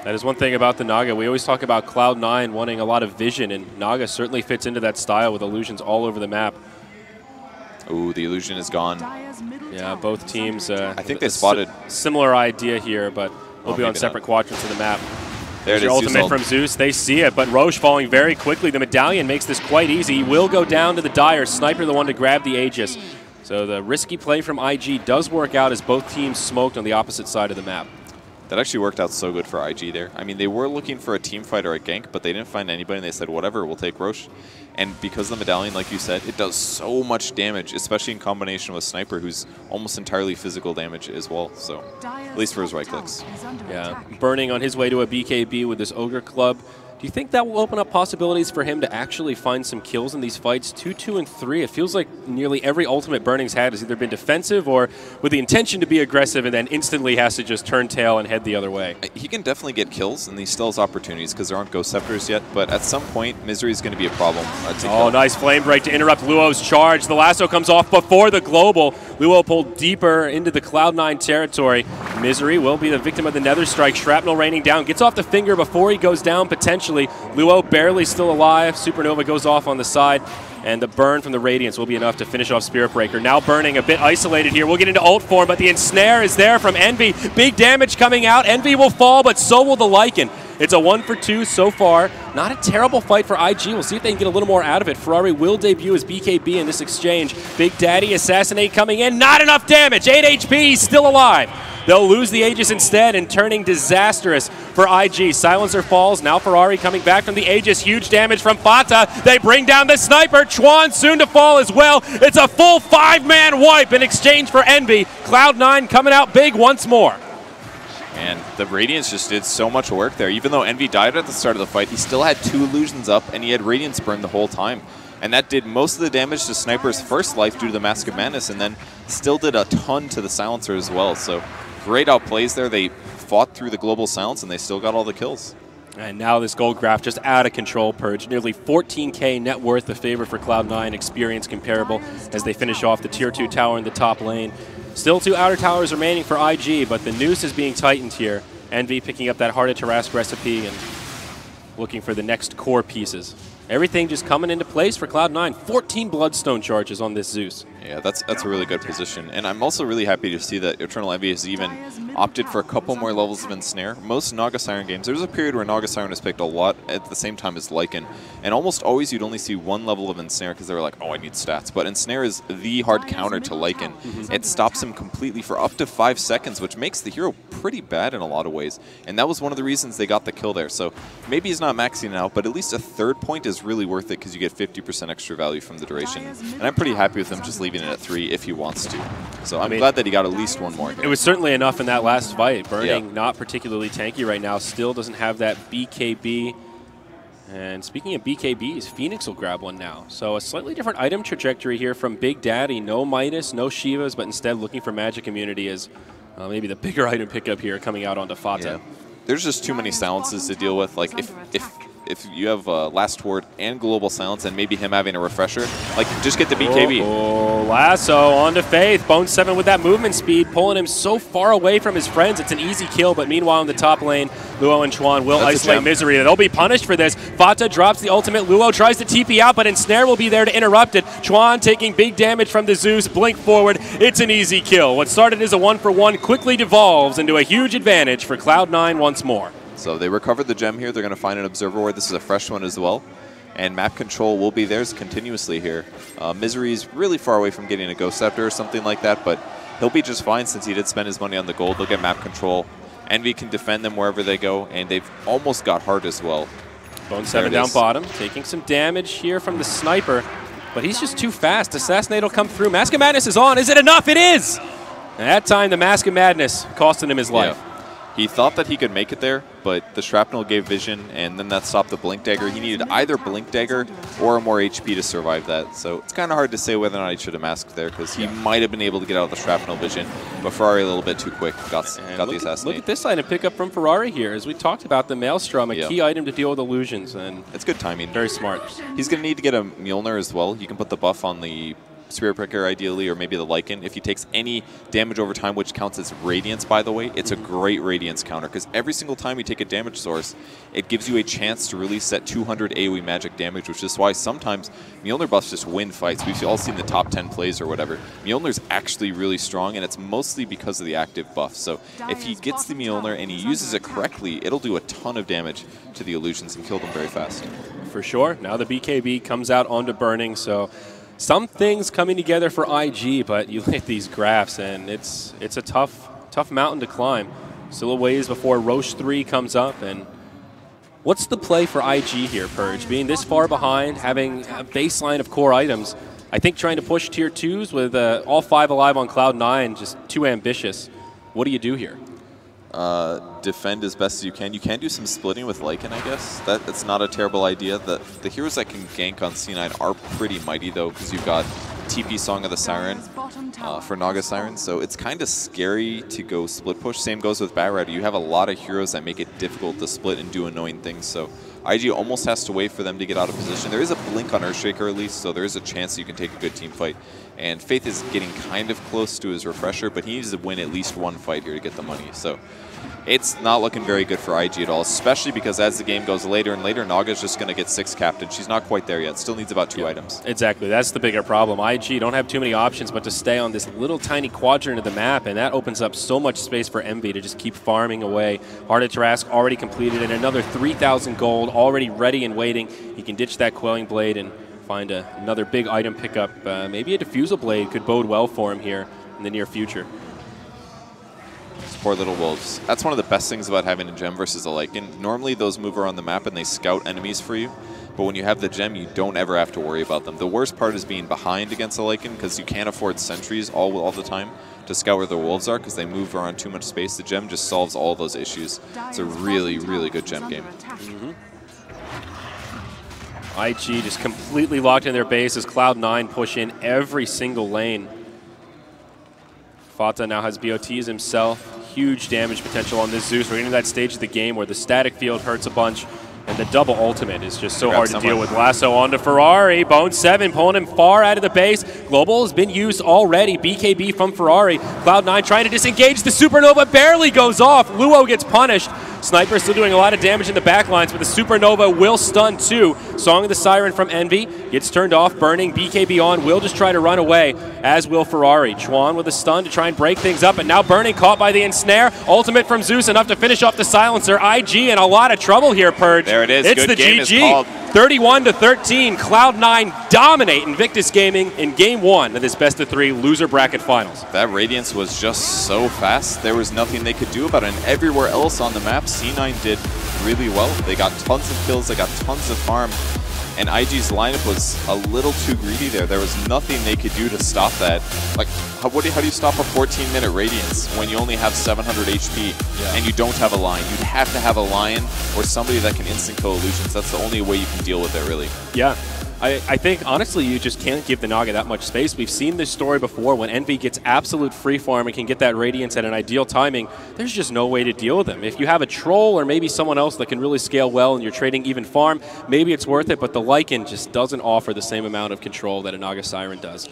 That is one thing about the Naga. We always talk about Cloud9 wanting a lot of vision, and Naga certainly fits into that style with illusions all over the map. Ooh, the illusion is gone. Yeah, both teams. I think they spotted. Similar idea here, but we'll be on separate quadrants of the map. There it is. Your ultimate from Zeus. They see it, but Roche falling very quickly. The Medallion makes this quite easy. He will go down to the Dire. Sniper the one to grab the Aegis. So the risky play from IG does work out as both teams smoked on the opposite side of the map. That actually worked out so good for IG there. I mean, they were looking for a team fight or a gank, but they didn't find anybody, and they said, whatever, we'll take Roche. And because the Medallion, like you said, it does so much damage, especially in combination with Sniper, who's almost entirely physical damage as well, so at least for his right clicks. Yeah, Burning on his way to a BKB with this Ogre Club. Do you think that will open up possibilities for him to actually find some kills in these fights? 2, 2, and 3. It feels like nearly every ultimate Burning's had has either been defensive or with the intention to be aggressive and then instantly has to just turn tail and head the other way. He can definitely get kills, and he still has opportunities because there aren't Ghost Scepters yet, but at some point, Misery is going to be a problem. Oh, nice Flame Break to interrupt Luo's charge. The lasso comes off before the global. Luo pulled deeper into the Cloud9 territory. Misery will be the victim of the Nether Strike. Shrapnel raining down. Gets off the finger before he goes down, potentially. Luo barely still alive. Supernova goes off on the side, and the burn from the Radiance will be enough to finish off Spirit Breaker. Now Burning a bit isolated here. We'll get into ult form, but the Ensnare is there from Envy. Big damage coming out. Envy will fall, but so will the Lycan. It's a 1 for 2 so far. Not a terrible fight for IG. We'll see if they can get a little more out of it. Ferrari will debut as BKB in this exchange. Big Daddy Assassinate coming in. Not enough damage. 8 HP, still alive. They'll lose the Aegis instead and turning disastrous for IG. Silencer falls. Now Ferrari coming back from the Aegis. Huge damage from Fata. They bring down the Sniper. Chuan soon to fall as well. It's a full 5-man wipe in exchange for Envy. Cloud9 coming out big once more. And the Radiance just did so much work there. Even though Envy died at the start of the fight, he still had 2 illusions up, and he had Radiance burn the whole time. And that did most of the damage to Sniper's first life due to the Mask of Madness, and then still did a ton to the Silencer as well. So great outplays there. They fought through the global silence, and they still got all the kills. And now this gold graph just out of control, Purge. Nearly 14K net worth, a favor for Cloud9, experience comparable as they finish off the Tier 2 tower in the top lane. Still 2 outer towers remaining for IG, but the noose is being tightened here. Envy picking up that Heart of Tarrasque recipe and looking for the next core pieces. Everything just coming into place for Cloud9. 14 Bloodstone charges on this Zeus. Yeah, that's a really good position. And I'm also really happy to see that Eternal Envy has even opted for a couple more levels of Ensnare. Most Naga Siren games, there was a period where Naga Siren was picked a lot at the same time as Lycan. And almost always you'd only see one level of Ensnare because they were like, oh, I need stats. But Ensnare is the hard counter to Lycan. It stops him completely for up to 5 seconds, which makes the hero pretty bad in a lot of ways. And that was one of the reasons they got the kill there. So maybe he's not maxing out, but at least a third point is really worth it because you get 50% extra value from the duration. And I'm pretty happy with him just leaving it at 3 if he wants to. So I'm glad that he got at least one more here. It was certainly enough in that last fight. Burning not particularly tanky right now, still doesn't have that BKB. And speaking of BKBs, Phoenix will grab one now. So a slightly different item trajectory here from Big Daddy. No Midas, no Shivas, but instead looking for magic immunity as maybe the bigger item pickup here coming out onto Fata. Yeah. There's just too many silences to deal with. Like if you have Last Word and Global Silence and maybe him having a refresher, like just get the BKB. Oh, Lasso onto Faith. Bone 7 with that movement speed, pulling him so far away from his friends. It's an easy kill, but meanwhile in the top lane, Luo and Chuan will isolate Misery. They'll be punished for this. Fata drops the ultimate. Luo tries to TP out, but Ensnare will be there to interrupt it. Chuan taking big damage from the Zeus. Blink forward. It's an easy kill. What started as a 1-for-1 quickly devolves into a huge advantage for Cloud9 once more. So they recovered the gem here. They're going to find an Observer Ward. This is a fresh one as well. And map control will be theirs continuously here. Misery is really far away from getting a Ghost Scepter or something like that, but he'll be just fine since he did spend his money on the gold. They'll get map control. Envy can defend them wherever they go, and they've almost got hard as well. Bone 7 down bottom, taking some damage here from the sniper, but he's just too fast. Assassinate will come through. Mask of Madness is on. Is it enough? It is! And that time, the Mask of Madness costing him his life. Yeah. He thought that he could make it there, but the Shrapnel gave vision, and then that stopped the Blink Dagger. He needed either Blink Dagger or more HP to survive that. So it's kind of hard to say whether or not he should have masked there, because he might have been able to get out of the Shrapnel vision, but Ferrari a little bit too quick, got the Assassinate. Look at this item pick up from Ferrari here. As we talked about, the Maelstrom, a key item to deal with illusions. And it's good timing. Very smart. He's going to need to get a Mjolnir as well. You can put the buff on the Spirit Breaker ideally, or maybe the Lycan. If he takes any damage over time, which counts as Radiance, by the way, it's a great Radiance counter, because every single time you take a damage source, it gives you a chance to release that 200 AoE magic damage, which is why sometimes Mjolnir buffs just win fights. We've all seen the top 10 plays or whatever. Mjolnir's actually really strong, and it's mostly because of the active buff. So if he gets the Mjolnir and he uses it correctly, it'll do a ton of damage to the illusions and kill them very fast. For sure. Now the BKB comes out onto Burning, so some things coming together for IG, but you look at these graphs and it's a tough mountain to climb. Still a ways before Roche 3 comes up. And what's the play for IG here, Purge? Being this far behind, having a baseline of core items, I think trying to push tier 2s with all 5 alive on Cloud9, just too ambitious. What do you do here? Defend as best as you can. You can do some splitting with Lycan, I guess. That's not a terrible idea. The heroes that can gank on C9 are pretty mighty, though, because you've got TP Song of the Siren for Naga Siren, so it's kind of scary to go split push. Same goes with Batrider. You have a lot of heroes that make it difficult to split and do annoying things, so IG almost has to wait for them to get out of position. There is a blink on Earthshaker at least, so there is a chance you can take a good team fight. And Faith is getting kind of close to his refresher, but he needs to win at least one fight here to get the money. So it's not looking very good for IG at all, especially because as the game goes later and later, Naga's just going to get 6 captain. She's not quite there yet. Still needs about 2 items. Exactly. That's the bigger problem. IG don't have too many options but to stay on this little tiny quadrant of the map, and that opens up so much space for Envy to just keep farming away. Heart of Tarrasque already completed, and another 3,000 gold already ready and waiting. He can ditch that Quelling Blade and find another big item pickup. Maybe a Diffusal Blade could bode well for him here in the near future. Poor little wolves. That's one of the best things about having a gem versus a Lycan. Normally those move around the map and they scout enemies for you, but when you have the gem, you don't ever have to worry about them. The worst part is being behind against a Lycan, because you can't afford sentries all the time to scout where the wolves are, because they move around too much space. The gem just solves all those issues. It's a really, really good gem game. IG just completely locked in their base as Cloud9 push in every single lane. Fata now has BOTs himself. Huge damage potential on this Zeus. We're getting to that stage of the game where the static field hurts a bunch, and the double ultimate is just so hard to deal with. Lasso onto Ferrari. Bone 7 pulling him far out of the base. Global has been used already. BKB from Ferrari. Cloud9 trying to disengage. The Supernova barely goes off. Luo gets punished. Sniper still doing a lot of damage in the backlines, but the Supernova will stun too. Song of the Siren from Envy gets turned off, burning. BKB on, will just try to run away, as will Ferrari. Chuan with a stun to try and break things up, and now Burning caught by the ensnare. Ultimate from Zeus, enough to finish off the silencer. IG in a lot of trouble here, Purge. There it is. It's Good the game GG. is called. 31-13, Cloud9 dominate Invictus Gaming in Game 1 of this best-of-3 loser bracket finals. That Radiance was just so fast. There was nothing they could do about it. And everywhere else on the map, C9 did really well. They got tons of kills. They got tons of farm. And IG's lineup was a little too greedy there. There was nothing they could do to stop that. Like, how do you stop a 14-minute Radiance when you only have 700 HP and you don't have a Lion? You'd have to have a Lion or somebody that can instant kill illusions. That's the only way you can deal with it, really. Yeah. I think, honestly, you just can't give the Naga that much space. We've seen this story before. When Envy gets absolute free farm and can get that Radiance at an ideal timing, there's just no way to deal with them. If you have a Troll or maybe someone else that can really scale well and you're trading even farm, maybe it's worth it, but the Lycan just doesn't offer the same amount of control that a Naga Siren does.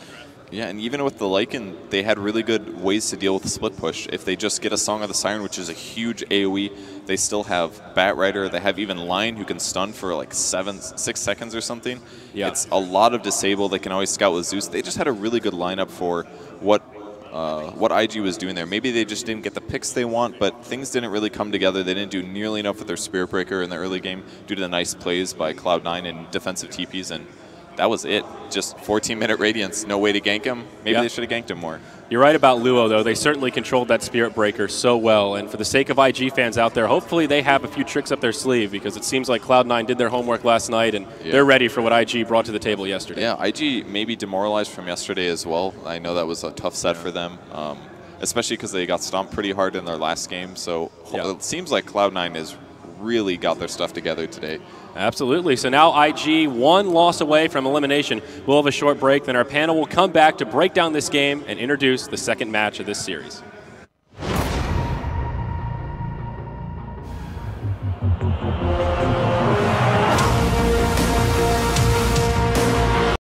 Yeah, and even with the Lycan, they had really good ways to deal with the split push. If they just get a Song of the Siren, which is a huge AoE, they still have Batrider. They have even Lion who can stun for like 6 seconds or something. Yeah. It's a lot of disable. They can always scout with Zeus. They just had a really good lineup for what IG was doing there. Maybe they just didn't get the picks they want, but things didn't really come together. They didn't do nearly enough with their Spirit Breaker in the early game due to the nice plays by Cloud9 and defensive TPs, and that was it. Just 14-minute Radiance, no way to gank him. Maybe they should have ganked him more. You're right about Luo, though. They certainly controlled that Spirit Breaker so well. And for the sake of IG fans out there, hopefully they have a few tricks up their sleeve, because it seems like Cloud9 did their homework last night, and they're ready for what IG brought to the table yesterday. Yeah, IG may be demoralized from yesterday as well. I know that was a tough set for them, especially because they got stomped pretty hard in their last game. So it seems like Cloud9 has really got their stuff together today. Absolutely. So now IG one loss away from elimination. We'll have a short break, then our panel will come back to break down this game and introduce the second match of this series.